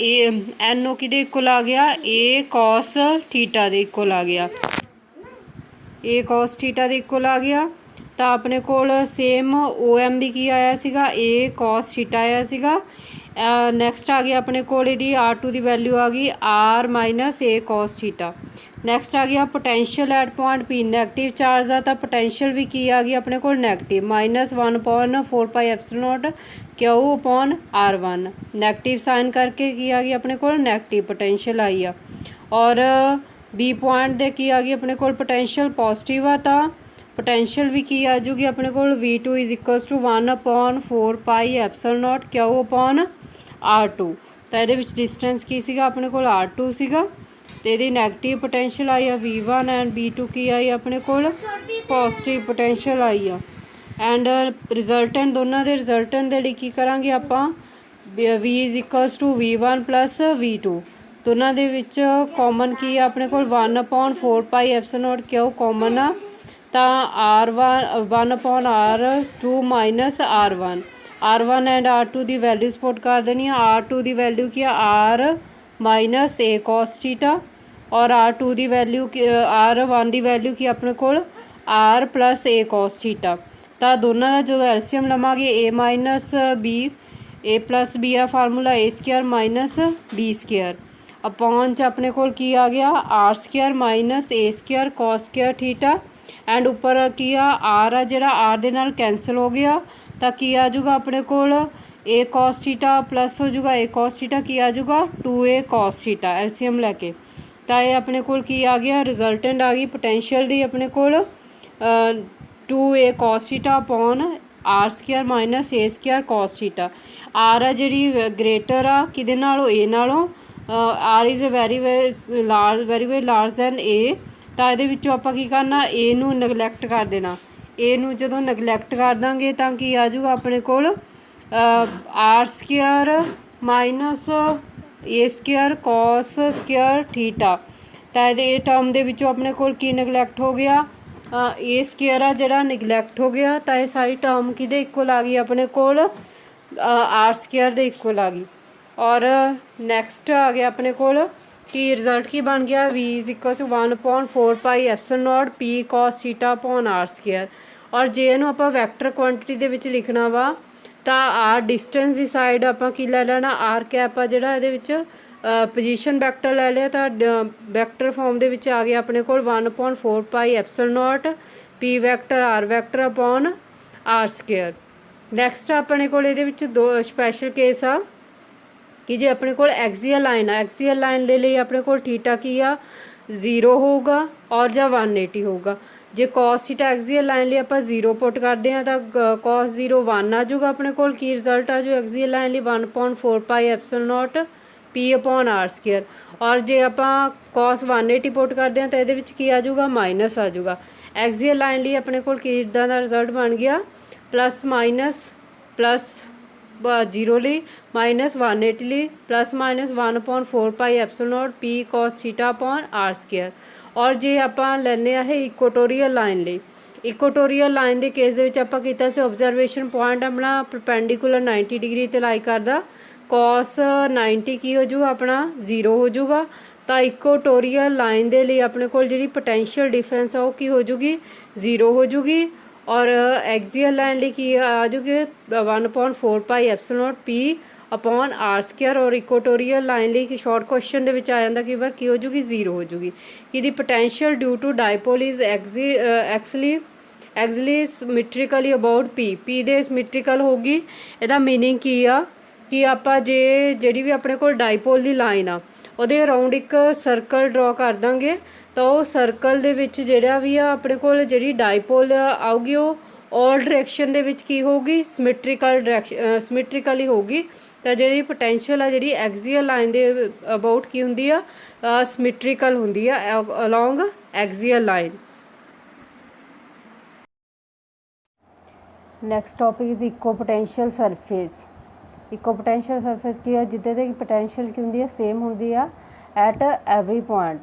NO ਕਿਹਦੇ ਇਕੁਅਲ ਆ ਗਿਆ A cos ਥੀਟਾ ਦੇ ਇਕੁਅਲ ਆ ਗਿਆ, A cos ਥੀਟਾ ਦੇ ਇਕੁਅਲ ਆ ਗਿਆ। ਤਾਂ ਆਪਣੇ ਕੋਲ ਸੇਮ OM ਵੀ ਕੀ ਆਇਆ ਸੀਗਾ A cos ਥੀਟਾ ਆਇਆ ਸੀਗਾ। ਨੈਕਸਟ ਆ ਗਿਆ ਆਪਣੇ ਕੋਲ ਇਹਦੀ R2 ਦੀ ਵੈਲਿਊ ਆ ਗਈ R - A cos theta. Next ਆ ਗਿਆ potential at point P, negative charge ਆ ਤਾਂ ਪੋਟੈਂਸ਼ੀਅਲ ਵੀ ਕੀ ਆ ਗਈ ਆਪਣੇ ਕੋਲ ਨੈਗੇਟਿਵ -1/4 ਪਾਈ ਐਪਸਲ ਨੋਟ Q/R1। ਨੈਗੇਟਿਵ ਸਾਈਨ ਕਰਕੇ ਕੀ ਆ ਗਈ ਆਪਣੇ ਕੋਲ ਨੈਗੇਟਿਵ ਪੋਟੈਂਸ਼ੀਅਲ ਆਈ ਆ। ਔਰ B ਪੁਆਇੰਟ ਦੇ ਕੀ ਆ ਗਈ ਆਪਣੇ ਕੋਲ ਪੋਟੈਂਸ਼ੀਅਲ ਪੋਜ਼ਿਟਿਵ ਆ ਤਾਂ पोटेंशियल भी की आ जूगी अपने को V2 is equals to 1/4 pi epsilon naught Q upon R2। तो ये डिस्टेंस की सीगा अपने को R2 सीगा ते इहदी नैगेटिव पोटेंशियल आई आ V1 एंड V2 की आई अपने को पॉजिटिव पोटेंशियल आई आ। एंड रिजल्टेंट दोनों के रिजल्टेंट के लिए की करांगे आपां V is equals to V1 plus V2 दोनों के विच कॉमन की है अपने को 1/4 pi epsilon naught Q common आ तो R1/R2 minus R1 and R2 की वैल्यूज पुट कर देनी। R2 की वैल्यू की R minus A cos theta और R2 की वैल्यू R1 की वैल्यू की अपने को R plus A cos theta. तो दोनों का जो एलसीएम लवांगे A minus B A plus B आ formula A² minus B² upon च अपने को की आ गया R² minus A² cos² theta and उपर की आर आ जोड़ा आर दे नाल कैंसल हो गया तो की आ जूगा अपने को A cos थीटा प्लस हो जूगा A cos थीटा की आ जूगा 2A cos थीटा एलसीएम लैके तो ये अपने को की आ गया रिजल्टेंट आ गई पोटेंशियल दी अपने को 2A cos theta upon R² minus A² cos theta. R आ जी ग्रेटर आ कि नालों A नालों R is a very very large than A तो ये आप की करना ए नू नगलैक्ट कर देना। ए नू जो नगलैक्ट कर देंगे तो कि आ जूगा अपने को R² minus A² cos² theta. तो ये टर्म के अपने को की नगलैक्ट हो गया A² आ जोड़ा नगलैक्ट हो गया तो ये सारी टर्म कि इक्वल आ गई अपने को R² के इक्वल आ गई। और नैक्सट आ गया अपने को कि रिजल्ट की बन गया V is equal to 1/4 pi epsilon naught P cos theta upon R²। और जे नूं आपां वैक्टर क्वांटिटी दे विच लिखना वा तो R डिस्टेंस की साइड आपां की लै लेना R कैप आ जिहड़ा इहदे विच पोजीशन वैक्टर लै लिया तो वैक्टर फॉर्म दे विच आ गया अपने को 1/4 pi epsilon naught P vector R vector upon R²। Next अपने को इहदे विच दो स्पैशल केस आ कि जे अपने को एक्सीयल लाइन है एक्सीयल लाइन ले लिए अपने को थीटा की आ 0 होगा और या 180 होगा। जे कॉस थीटा एक्सीयल लाइन लिए आप 0 पुट करते हैं तो कॉस 0 1 आ जाऊगा अपने को की रिजल्ट आ जो एक्सीयल लाइन लिए 1/4 pi epsilon naught P upon R²। और जे आप कॉस 180 पुट करते हैं तो ये की आ जाऊगा माइनस आ जाऊगा। एक्सीयल लाइन लिए अपने को की इदा का रिजल्ट बन गया प्लस माइनस प्लस 0 ली माइनस 180 ली plus minus 1/4 pi epsilon naught P cos theta upon R²। और जे आप लैने है इक्वेटोरियल लाइन ली इक्वेटोरियल लाइन के केस आप ऑबजरवेशन पॉइंट अपना परपेंडिकुलर 90 डिग्री ते लाई करदा cos 90 की हो जूगा अपना 0 हो जूगा। तो इक्वेटोरियल लाइन के लिए अपने को जी पोटेंशियल डिफरेंस है वो की हो जूगी 0 हो जूगी। और एक्सियल लाइन ली की आ जूगी 1/4 pi epsilon naught P upon R² और इक्वेटोरियल लाइन ली कि शॉर्ट क्वेश्चन के आ जाता कि बार की हो जूगी 0 हो जूगी कि potential due to dipole is exactly symmetrically about P दे सिमेट्रिकल होगी। इहदा मीनिंग की आ कि आप जे जी भी अपने को डायपोल की लाइन आ उहदे अराउंड एक सर्कल ड्रॉ कर देंगे तो सर्कल दे विच जिहड़ा भी आ अपने को जी डायपोल आऊगी वो ऑल डायरैक्शन दे विच की होगी सिमेट्रिकल ही होगी। तो जी पोटेंशियल आ जी एक्सियल लाइन दे अबाउट की हुंदी आ सिमेट्रिकल हुंदी आ along axial line. Next topic is equipotential surface. Equipotential surface की है जिद्दे की पोटेंशियल की हुंदी है सेम हुंदी है at every point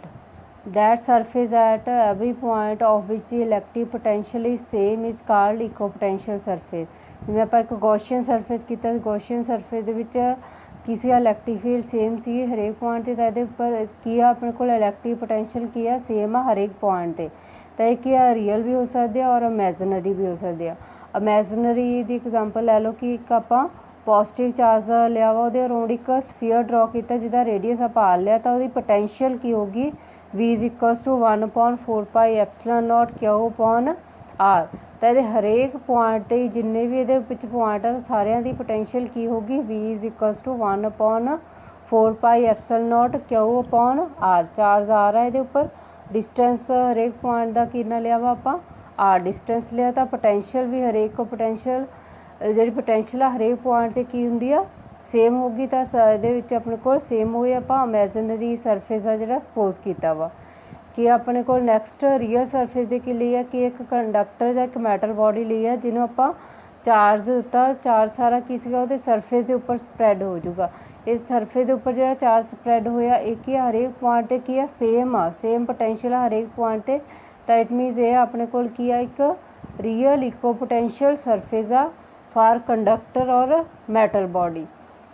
that surface at every point of which the electric potential is same is called equipotential surface. जिवें आपां एक गॉसियन सरफेस कीता गॉसियन सरफेस दे विच किसी इलैक्टिव फील्ड सेम सी हरेक पॉइंट ते इहदे उपर की आ अपने को इलैक्टिव पोटेंशियल की है सेम आ हरेक पॉइंट ते। तो ये की है रियल भी हो सकते हैं और इमेजनरी भी हो सकते हैं। इमेजनरी की एग्जांपल लै लो कि एक आपां पॉजिटिव चार्ज लिया वा वो अराउंड एक स्फीयर ड्रॉ किया जिसका रेडियस आप आ लिया तो वो पोटेंशियल की होगी V is equals to 1/4 pi epsilon naught Q upon R। तो ये हरेक पॉइंट ते जिन्ने भी ये पॉइंट है सारिया की पोटेंशियल की होगी V is equals to 1/4 pi epsilon naught Q upon R। Charge आ रहा है ये उपर डिस्टेंस हरेक पॉइंट का कितना लिया वा आप आर डिस्टेंस लिया तो पोटेंशियल भी हरेक को पोटेंशियल जी पोटेंशियल आ हरेक पॉइंट पर की होंगी आ सेम होगी। तो ये अपने को सेम हो आप इमेजिनरी सरफेस आ जो सपोज किया वा कि अपने को नैक्सट रीयल सरफेस के लिए कि एक कंडक्टर या एक मैटल बॉडी ली है जिन्हों आप चार्ज दिता, चार्ज सारा की सरफेस के उपर स्प्रैड हो जाऊगा। इस सरफेस के उपर जो चार्ज स्प्रैड होया एक ही हरेक पॉइंट पर की सेम पोटेंशियल हरेक पॉइंट पर। तो इट मीनस ये अपने को एक रियल इको पोटेंशियल सरफेस आ फॉर कंडक्टर और मैटल बॉडी।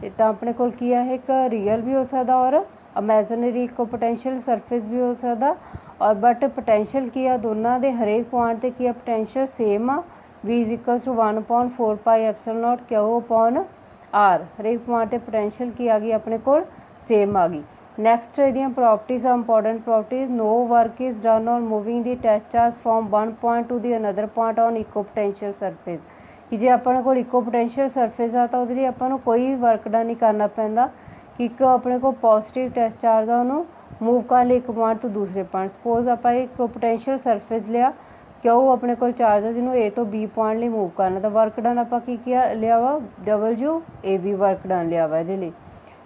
तो अपने को एक रियल भी हो सकता और इमेजिनरी इको पोटेंशियल सरफेस भी हो सकता और बट पोटेंशियल की आ दोनों के हरेक पॉइंट पर की पोटेंशियल सेम आ V is equals to 1/4 pi epsilon naught Q upon R। हरेक पॉइंट पर पोटेंशियल की आ गई अपने को सेम आ गई। नैक्सट ये प्रॉपर्टीज आ important properties. No work is done on moving the test charge from one point to the another point on equipotential surface कि जे अपने को इको पोटेंशियल सरफेस आ तो वो अपन कोई वर्क डन नहीं करना पैंदा कि एक अपने को पॉजिटिव टेस्ट चार्ज आ उन्होंने मूव करने एक पॉइंट तो दूसरे पॉइंट। सपोज आप एक पोटेंशियल सरफेस लिया क्यों अपने को चार्ज है जिन्होंने ए तो बी पॉइंट लिए मूव करना तो वर्क डन आप लिया वा WAV वर्क डन लिया वा ये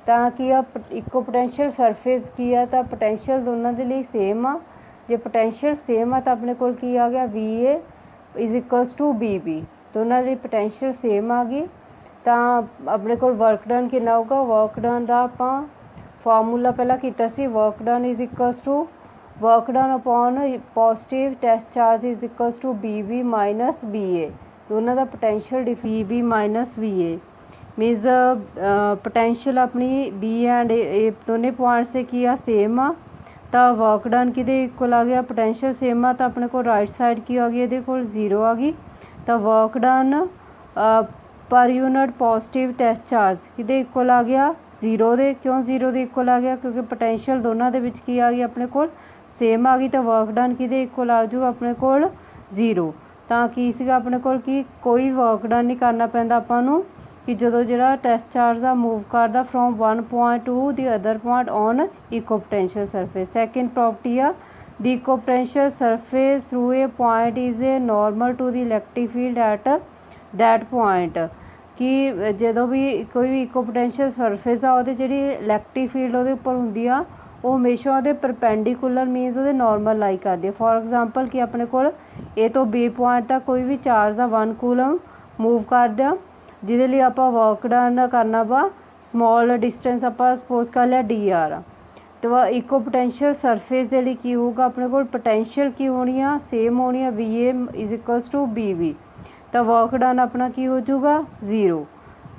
कि इको पोटेंशियल सरफेस की है तो पोटेंशियल दोनों के लिए सेम आ। जो पोटेंशियल सेम आ तो अपने को आ गया VA is equals to BB दोनों की पोटेंशियल सेम आ गई। तो अपने को वर्क डन कितना होगा वर्क डन का आप फार्मूला पहला किया सी work done is equals to work done upon positive test charge is equals to BB minus BA दोनों का potential BB minus VA minus potential अपनी B एंड A दोनों पॉइंट से किया सेम आ। तो वर्क डन कि इक्वल आ गया पोटेंशियल सेम आ तो अपने को राइट साइड की आ गई ये 0 आ गई। तो work done per unit positive test charge कि इक्वल आ गया 0 दे क्यों 0 दे इक्वल आ गया क्योंकि पोटेंशियल दोनों के विच की आ गई अपने को सेम आ गई। तो वर्क डन कि इक्वल आ जाऊगा अपने को 0। तो की अपने को कोई वर्क डन नहीं करना पैंदा आपां कि जो जो टेस्ट चार्ज आ मूव करता from one point to the other point on equipotential surface. Second property आ the equipotential surface through a point is a normal to the electric field at that point कि जो भी कोई भी eco potential surface आ वो जी electric field वो उपर होंगी आ वो हमेशा वो परपेंडिकुलर मीनस वो नॉर्मल लाई करती है। फॉर एग्जाम्पल कि अपने को ए तो B पॉइंट तक कोई भी चार्ज आ 1 कूलम मूव कर दिया जिहदे लिए आप वर्क डन करना वा स्मॉल डिस्टेंस आप सपोज कर लिया DR तो इको पोटेंशियल सरफेस के लिए की होगा अपने को पोटेंशियल की होनी आ सेम होनी आ VA is equals to BB। तो वर्क डन अपना की हो जाऊगा 0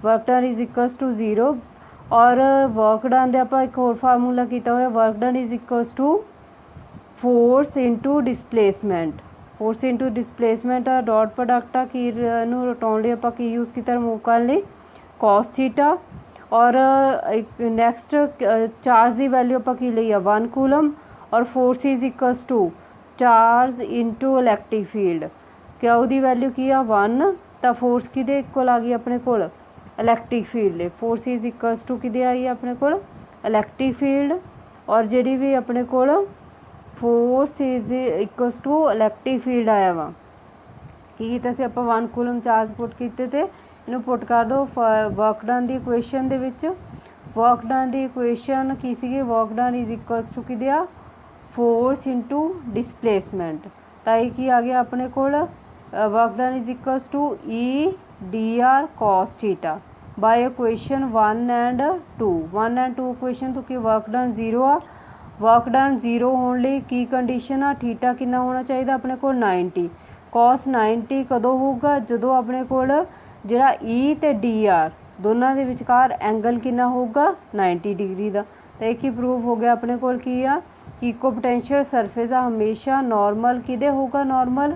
work done is equals to 0 और वर्क डन दे आप एक होर फार्मूला किया हुआ work done is equals to force into displacement. Force into displacement आ डॉट प्रोडक्ट आ की रटाने लिए आप यूज़ किया मूव करने लिए cos थीटा और नैक्सट चार्ज की वैल्यू आप की ली 1 कूलम और force is equals to charge into electric field क्या दी वैल्यू की आ 1 तो फोर्स कि इक्वल आ गई अपने को electric field. Force is equals to कि आई अपने को इलैक्ट्रिक फील्ड और जी भी अपने को force is equals to electric field आया वा कि किया आप 1 कूलम चार्ज पुट किए थे इनू पुट कर दो वर्क डन की इक्वेशन दे विच। वर्क डन की इक्वेशन की सी work done is equals to कि फोर्स इंटू डिसप्लेसमेंट तो ये आ गया अपने को work done is equals to EDR cos theta by equation 1 and 2 equation तो कि वर्क डन 0 आ वर्क डन 0 होने की कंडीशन आ थीटा कितना होना चाहिए अपने को 90 cos 90 कदों होगा जो अपने को जिहड़ा E ते DR दोनों के विचकार एंगल कितना होगा 90 डिग्री का। तो एक ही प्रूफ हो गया अपने को की आ कि इको पोटेंशियल सरफेस आ हमेशा नॉर्मल किदे होगा नॉर्मल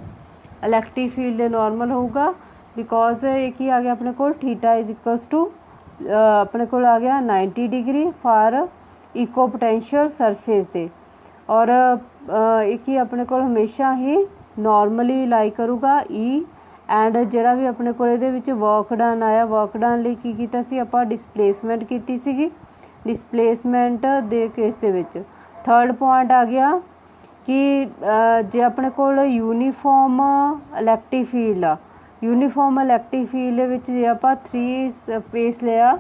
इलैक्ट्रिक फील्ड नॉर्मल होगा बिकॉज एक ही आ गया अपने को थीटा इज इक्वल्स टू अपने को आ गया 90 degree for equipotential surface दे और एक ही अपने को हमेशा ही नॉर्मली लाई करूँगा E एंड जोड़ा भी अपने को वर्क डन आया वर्क डन लिए की किया सी आपां डिसप्लेसमेंट की सी डिसप्लेसमेंट दे केस दे विच। थर्ड पॉइंट आ गया कि जे अपने कोल यूनीफॉर्म इलैक्टिव फील्ड आ, यूनीफॉर्म इलैक्टिव फील्ड विच जे आपां 3 स्पेस लिया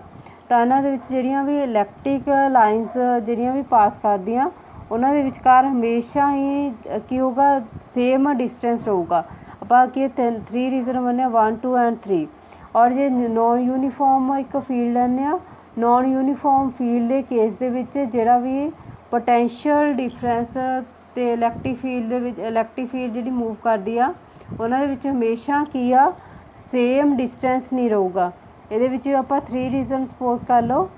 ਤਾਂ ਇਹਨਾਂ ਦੇ ਵਿੱਚ ਜਿਹੜੀਆਂ ਵੀ ਇਲੈਕਟ੍ਰਿਕ ਲਾਈਨਸ ਜਿਹੜੀਆਂ ਵੀ ਪਾਸ ਕਰਦੀਆਂ ਉਹਨਾਂ ਦੇ ਵਿਚਕਾਰ ਹਮੇਸ਼ਾ ਹੀ ਕੀ ਹੋਊਗਾ, ਸੇਮ ਡਿਸਟੈਂਸ ਰਹੂਗਾ। ਆਪਾਂ ਕੀ 3 ਰੀਜ਼ਨ ਬਣਿਆ 1 2 ਐਂਡ 3। ਔਰ ਜੇ ਨੋਨ ਯੂਨੀਫਾਰਮ ਇੱਕ ਫੀਲਡ ਲੈਂਦੇ ਆ, ਨੋਨ ਯੂਨੀਫਾਰਮ ਫੀਲਡ ਦੇ ਕੇਸ ਦੇ ਵਿੱਚ ਜਿਹੜਾ ਵੀ ਪੋਟੈਂਸ਼ੀਅਲ ਡਿਫਰੈਂਸ ਅਤੇ ਇਲੈਕਟ੍ਰਿਕ ਫੀਲਡ ਦੇ ਵਿੱਚ ਇਲੈਕਟ੍ਰਿਕ ਫੀਲਡ ਜਿਹੜੀ ਮੂਵ ਕਰਦੀ ਆ ਉਹਨਾਂ ਦੇ ਵਿੱਚ ਹਮੇਸ਼ਾ ਕੀ ਆ, ਸੇਮ ਡਿਸਟੈਂਸ ਨਹੀਂ ਰਹੂਗਾ। ਇਹਦੇ ਵਿੱਚ ਆਪਾਂ 3 ਰੀਜ਼ਨ ਸਪੋਜ਼ ਕਰ ਲਓ,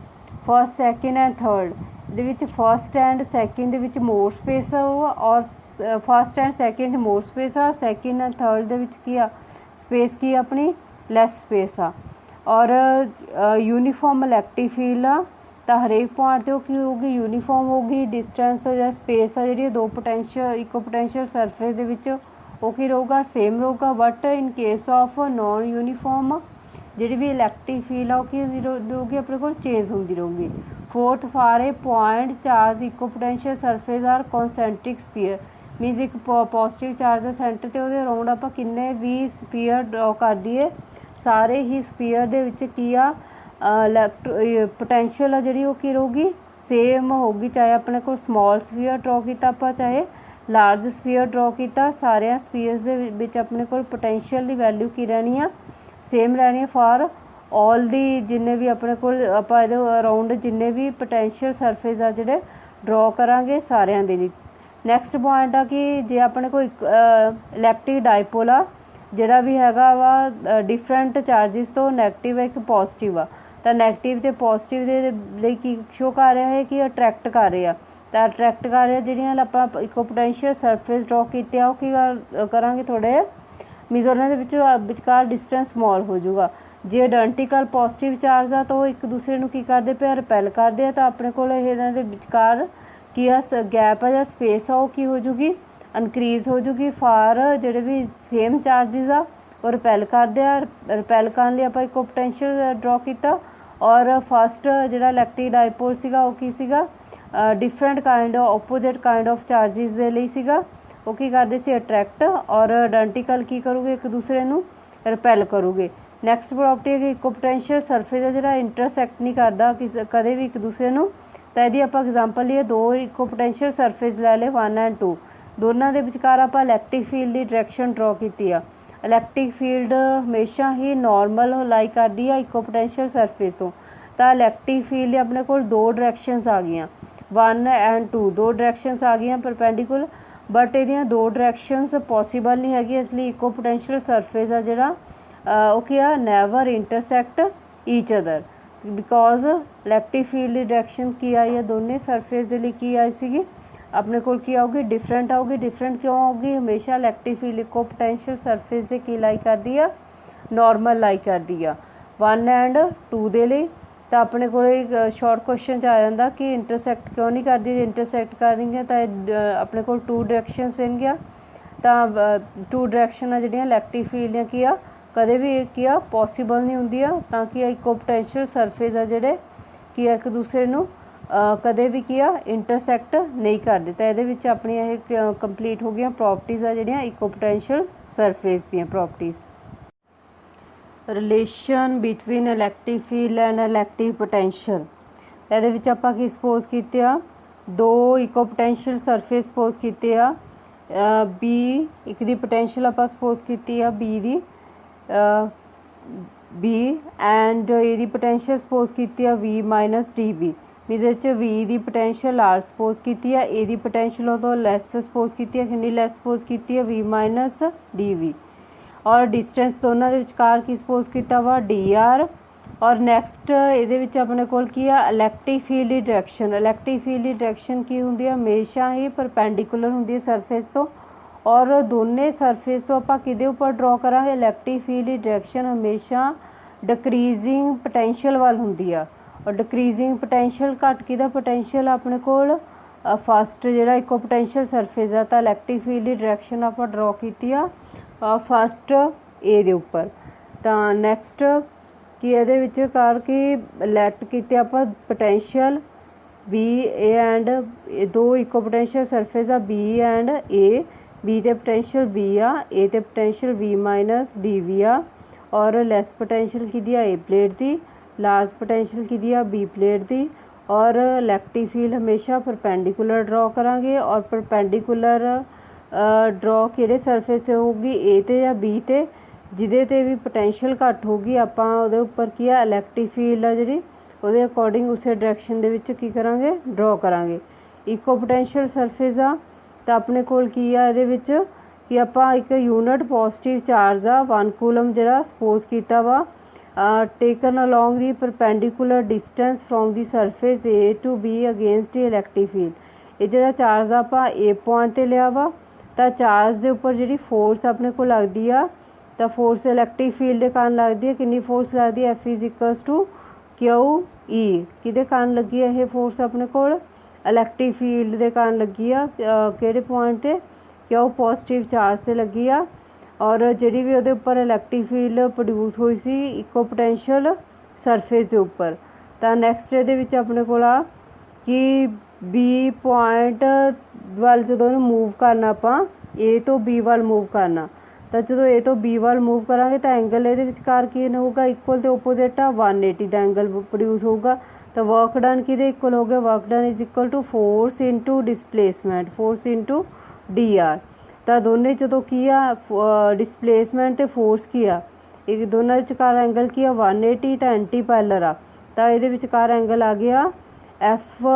ਫਸਟ ਸੈਕਿੰਡ ਐਂਡ ਥਰਡ। ਇਹਦੇ ਵਿੱਚ ਫਸਟ ਐਂਡ ਸੈਕਿੰਡ ਦੇ ਵਿੱਚ ਮੋਰ ਸਪੇਸ ਹੋਊਗਾ, ਔਰ first and second more space ਆ, ਸੈਕਿੰਡ ਐਂਡ ਥਰਡ ਦੇ ਵਿੱਚ ਕੀ ਆ, ਸਪੇਸ ਕੀ ਆਪਣੀ ਲੈਸ ਸਪੇਸ ਆ। ਔਰ यूनिफॉर्म इलैक्ट्रिक फील्ड आ ਤਾਂ ਹਰੇਕ ਪੁਆਇੰਟ 'ਤੇ ਉਹ ਕੀ ਹੋਊਗੀ, यूनिफॉर्म ਹੋਊਗੀ। डिस्टेंस ਜਾਂ स्पेस ਆ ਜਿਹੜੀ ਦੋ पोटेंशियल इको पोटेंशियल सरफेस ਦੇ ਵਿੱਚ ਉਹ ਕੀ ਰਹੂਗਾ, सेम ਰਹੂਗਾ। But in case of non uniform ਜਿਹੜੀ ਵੀ इलैक्ट्रिक फील्ड ਆ ਉਹ ਕੀ ਰਹੂਗੀ, ਆਪਣੇ ਕੋਲ ਚੇਂਜ ਹੁੰਦੀ ਰਹੂਗੀ। Fourth for a point charge equipotential surface are concentric sphere means एक पॉजिटिव चार्ज है सेंटर ਤੇ ਉਹਦੇ ਅਰਾਊਂਡ ਆਪਾਂ ਕਿੰਨੇ ਵੀ ਸਪੀਅਰ ਡਰਾ ਕਰ ਦਈਏ, ਸਾਰੇ ਹੀ ਸਪੀਅਰ ਦੇ ਵਿੱਚ ਕੀ ਆ, पोटेंशियल आ जी वो की रहूगी, सेम होगी। चाहे अपने को स्मॉल स्पीयर ड्रॉ किया आप, चाहे लार्ज स्पीयर ड्रॉ किया, सारे स्पीयर्स के अपने को पोटेंशियल की वैल्यू की रहनी है, सेम रहनी है फॉर ऑल दी जिन्ने भी अपने को आप अराउंड जिन्ने भी पोटेंशियल सरफेस आ जोड़े ड्रॉ करांगे सारिਆਂ ਦੇ ਲਈ। नैक्सट पॉइंट आ कि जे अपने को इलैक्ट्रिक डायपोल आ ਜਿਹੜਾ ਵੀ ਹੈਗਾ ਵਾ डिफरेंट चार्जिस तो नैगेटिव है, एक पॉजिटिव आ, ਤਾਂ ਨੈਗੇਟਿਵ ਅਤੇ ਪੋਜ਼ੀਟਿਵ ਦੇ ਲਈ ਕੀ ਸ਼ੋ ਕਰ ਰਿਹਾ ਹੈ ਕਿ ਅਟਰੈਕਟ ਕਰ ਰਹੇ ਆ। ਤਾਂ ਅਟਰੈਕਟ ਕਰ ਰਿਹਾ ਜਿਹੜੀਆਂ ਆਪਾਂ ਇਕੋ ਪੋਟੈਂਸ਼ੀਅਲ ਸਰਫੇਸ ਡਰॉ ਕੀਤੇ ਆ ਉਹ ਕੀ ਕਰਾਂਗੇ, ਥੋੜ੍ਹੇ ਮੀਨਸ ਉਹਨਾਂ ਦੇ ਵਿੱਚ ਵਿਚਕਾਰ ਡਿਸਟੈਂਸ ਸਮੋਲ ਹੋ ਜਾਊਗਾ। ਜੇ ਆਇਡੈਂਟੀਕਲ ਪੋਜ਼ੀਟਿਵ ਚਾਰਜ ਆ ਤਾਂ ਉਹ ਇੱਕ ਦੂਸਰੇ ਨੂੰ ਕੀ ਕਰਦੇ ਪਏ, ਰਿਪੈਲ ਕਰਦੇ ਆ। ਤਾਂ ਆਪਣੇ ਕੋਲ ਇਹਨਾਂ ਦੇ ਵਿਚਕਾਰ ਕੀ ਆ ਗੈਪ ਆ ਜਾਂ ਸਪੇਸ ਆ ਉਹ ਕੀ ਹੋ ਜੂਗੀ, ਇਨਕਰੀਜ਼ ਹੋ ਜੂਗੀ। ਫਾਰ ਜਿਹੜੇ ਵੀ ਸੇਮ ਚਾਰਜਿਸ ਆ ਉਹ ਰਿਪੈਲ ਕਰਦੇ ਆ। ਰਿਪੈਲ ਕਰਨ ਲਈ ਆਪਾਂ ਇਕੋ ਪੋਟੈਂਸ਼ੀਅਲ ਡਰॉ ਕੀਤਾ। और फस्ट जो इलैक्ट्रिक डायपोल सीगा वो की सीगा different kind opposite kind of charges के लिए सीगा वो की करते सी अट्रैक्ट, और आइडेंटिकल की करूँगे एक दूसरे नू रिपैल करूँगे। नैक्सट प्रॉपर्टी है कि इको पोटेंशियल सरफेस है जो इंटरसैक्ट नहीं करता कदे भी एक दूसरे नू। तो यदि आप एग्जाम्पल लिए दो इको पोटेंशियल सरफेस लै ले 1 एंड 2, दोनों के विचकार आप इलैक्ट्रिक फील्ड की डायरैक्शन ड्रॉ की आ। इलैक्ट्रिक फील्ड हमेशा ही नॉर्मल लाई करती है इको पोटेंशियल सरफेस तो। इलैक्ट्रिक फील्ड अपने को दो डायरैक्शनस आ गई 1 एंड 2, दो डायरैक्शनस आ गई परपेंडिकुलर, बट ये दो डायरैक्शनस पॉसीबल नहीं हैगी, इसलिए इको पोटेंशियल सरफेस है जोड़ा क्या never intersect each other, because electric field की डायरैक्शन की आई है दोनों सरफेस के लिए की आई सी अपने को की आऊगी, डिफरेंट आऊगी। डिफरेंट क्यों आऊगी, हमेशा electric field equipotential surface से की लाई करती है, नॉर्मल लाई करती है 1 एंड 2 के लिए। तो अपने को शॉर्ट क्वेश्चन आ जाता कि इंटरसैक्ट क्यों नहीं करती, इंटरसैक्ट कर रही है तो अपने को 2 डायरैक्शनस होंगे। तो 2 डायरैक्शन जो इलैक्ट्रिक फील्ड की आ कदे भी की आ पॉसीबल नहीं होंगी, ताकि इको पोटेंशियल सरफेस आ जोड़े कि एक दूसरे नू कदे भी किया इंटरसैक्ट नहीं करते। तो ये अपनी यह कंप्लीट हो गई प्रॉपर्टीज़ आ जोड़ियाँ इको पोटेंशियल सरफेस दी properties. Relation between electric field and electric potential, ये आप सपोज किए दो इको पोटेंशियल सरफेस सपोज किए आ, बी एक दी पोटेंशियल आप सपोज की आ बी दी बी एंड ये पोटेंशियल सपोज की आ वी माइनस डी बी, जिसे वी की पोटेंशियल आर सपोज की है, ए की पोटेंशियल तो लैस सपोज की है, कि लैस सपोज की है वी माइनस डी वी, और डिस्टेंस दोनों के विचकार की सपोज किया वा डी आर। और नैक्सट ये अपने को इलैक्ट्रिक फील्ड की डायरैक्शन, इलैक्ट्रिक फील्ड की डायरैक्शन की होंगी हमेशा ही परपेंडिकुलर होंगी सरफेस तो, और दोनों सरफेस तो आप कि उपर ड्रॉ करा इलैक्ट्रिक फील्ड की डायरैक्शन हमेशा डिक्रीजिंग पोटेंशियल वाल होंगी है। और डिक्रीजिंग पोटेंशियल घट की पोटेंशियल अपने को फस्ट जो इको पोटेंशियल सरफेस है, तो इलैक्ट्रिक फील्ड की डायरैक्शन आप ड्रॉ की फस्ट ए दे उपर। तो नैक्सट कि ये कर कि लैट की आप पोटेंशियल बी ए एंड दो इको पोटेंशियल सरफेस आ बी एंड ए, बी ते पोटेंशियल बी आ, ए ते potential V minus D V आ, और लैस पोटेंशियल की दी आ ए प्लेट दी, लार्ज पोटेंशियल की दी आ बी प्लेट दी। और इलैक्ट्रिक फील्ड हमेशा परपेंडिकुलर ड्रॉ करांगे, और परपेंडिकुलर ड्रॉ किहड़े सरफेस ते होगी, ए ते या बी ते, जिहदे ते भी पोटेंशियल घट होगी आपां उहदे उपर की आ इलैक्ट्रिक फील्ड आ जिहड़ी ਉਹਦੇ ਅਕੋਰਡਿੰਗ ਉਸੇ ਡਾਇਰੈਕਸ਼ਨ ਦੇ ਵਿੱਚ ਕੀ ਕਰਾਂਗੇ, ਡਰਾ ਕਰਾਂਗੇ। ਇਕੋ ਪੋਟੈਂਸ਼ੀਅਲ ਸਰਫੇਸ ਆ ਤਾਂ ਆਪਣੇ ਕੋਲ ਕੀ ਆ ਇਹਦੇ ਵਿੱਚ ਕਿ ਆਪਾਂ ਇੱਕ ਯੂਨਿਟ ਪੋਜ਼ਿਟਿਵ ਚਾਰਜ ਆ 1 ਕੂਲਮ ਜਿਹੜਾ ਸਪੋਜ਼ ਕੀਤਾ ਵਾ taken along the perpendicular distance from the surface A to B against the electric field. ਇਹ ਜਿਹੜਾ ਚਾਰਜ ਆਪਾਂ A ਪੁਆਇੰਟ ਤੇ ਲਿਆ ਵਾ ਤਾਂ ਚਾਰਜ ਦੇ ਉੱਪਰ ਜਿਹੜੀ ਫੋਰਸ ਆਪਣੇ ਕੋਲ ਲੱਗਦੀ ਆ ਤਾਂ ਫੋਰਸ ਇਲੈਕਟ੍ਰਿਕ ਫੀਲਡ ਦੇ ਕਾਰਨ ਲੱਗਦੀ ਹੈ। ਕਿੰਨੀ ਫੋਰਸ ਲੱਗਦੀ ਹੈ, F क्यू ई किहदे कारण लगी है ये फोर्स अपने कोल इलैक्ट्रिक फील्ड के कारण लगी आ किहड़े पॉइंट ते क्यू पॉजिटिव चार्ज से लगी आ। और जिहड़ी भी उहदे उपर इलैक्ट्रिक फील्ड प्रोड्यूस हुई सी इको पोटेंशियल सरफेस के उपर। तो नैक्सट इहदे विच अपने कोल आ कि बी पॉइंट वाल जदों मूव करना आपां ए तो बी वाल मूव करना तो जो ए तो बी वाल मूव करांगे तो एंगल ये विचकार की होगा इक्वल तो ओपोजिट आ 180 का एंगल प्रोड्यूस होगा। तो वर्क डन कि इक्वल हो गया, work done is equal to force into displacement, force into D R. तो दोनों जो की आ डिसप्लेसमेंट तो फोर्स की आ एक दोनों विचकार एंगल की आ 180 तो एंटी पैरेलल आ तो ये विचकार एंगल आ गया F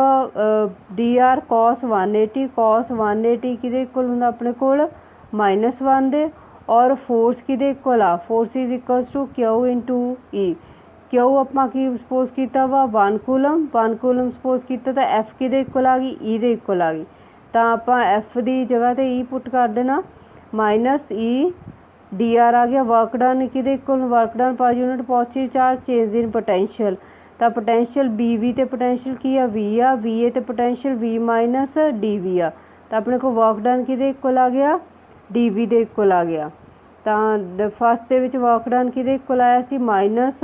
D R cos 180, cos 180 कि इक्वल होंगे अपने कोल -1 दे, और फोर्स कि इक्वल आ force is equals to Q into E. Q अपना की सपोज किया वा 1 कूलम सपोज किया तो एफ कि इक्वल आ गई ई दे इक्वल आ गई तो आप एफ की जगह तो ई पुट कर देना माइनस ई डी आर आ गया। वर्क डन कि equal work done per unit positive charge change in potential तो पोटेंशियल बी वी तो पोटेंशियल की आ वी ए तो potential V minus D V आ तो अपने को वर्क डन कि इक्वल आ गया डी वी दे इक्वल आ गया। तो फस्ट के वर्क डन कि इक्वल आया सी माइनस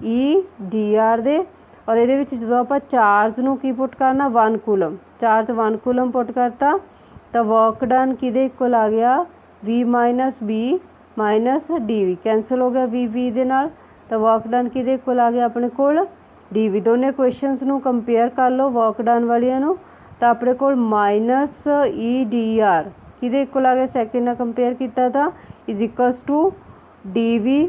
ई डी आर दे, और ये जो आप चार्ज नू की पुट करना 1 कूलम, चार्ज 1 कूलम पुट करता तो वर्क डन कि इक्वल आ गया V minus B minus D V, cancel हो गया वी दे नाल तो वर्क डन कि इक्वल आ गया अपने कोल डी वी। दोनों इक्वेशनस नू कंपेयर कर लो वर्क डन वालियां नू तो अपने कोल माइनस ई डी आर कि इक्वल आ गया सैकेंड कंपेयर किया था is equals to D V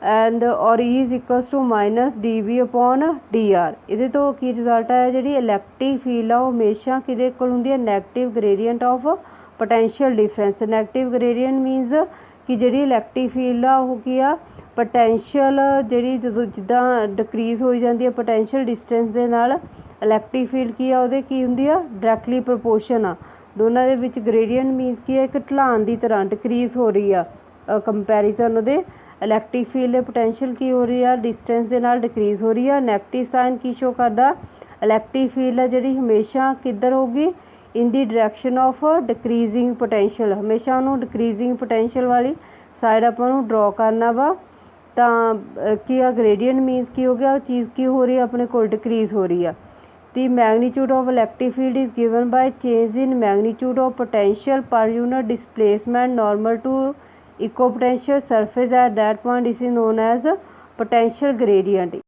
and और E is equals to minus D V upon D R. ये तो की रिजल्ट आया जी इलैक्ट्रिक फील्ड आ हमेशा कि इक्वल होंगी है negative gradient of potential difference. Negative gradient मीनस कि जी इलैक्ट्रिक फील्ड आ वो की आ पोटेंशियल जी जो जिदा डिक्रीज हो जाती है पोटेंशियल डिस्टेंस के नाल इलैक्ट्रिक फील्ड की आ की होंगी आ डायरैक्टली प्रपोर्शन आ। दोनों के विच ग्रेडियंट मीनस की है एक ढलान की तरह डिक्रीज हो रही है कंपैरिजन उहदे इलैक्ट्रिक फील्ड पोटेंशियल की हो रही है डिस्टेंस के नाल डिक्रीज हो रही है। नैगेटिव साइन की शो करता इलैक्ट्रिक फील्ड है जी हमेशा किधर होगी इन दी डायरैक्शन ऑफ डिक्रीजिंग पोटेंशियल, हमेशा उन्होंने डिक्रीजिंग पोटेंशियल वाली साइड अपन ड्रॉ करना वा। तो की ग्रेडियंट मीनस की हो गया चीज़ की हो रही है अपने को डिक्रीज हो रही है। The magnitude of electric field is given by change in magnitude of potential per unit displacement normal to equipotential surface at that point. This is known as potential gradient.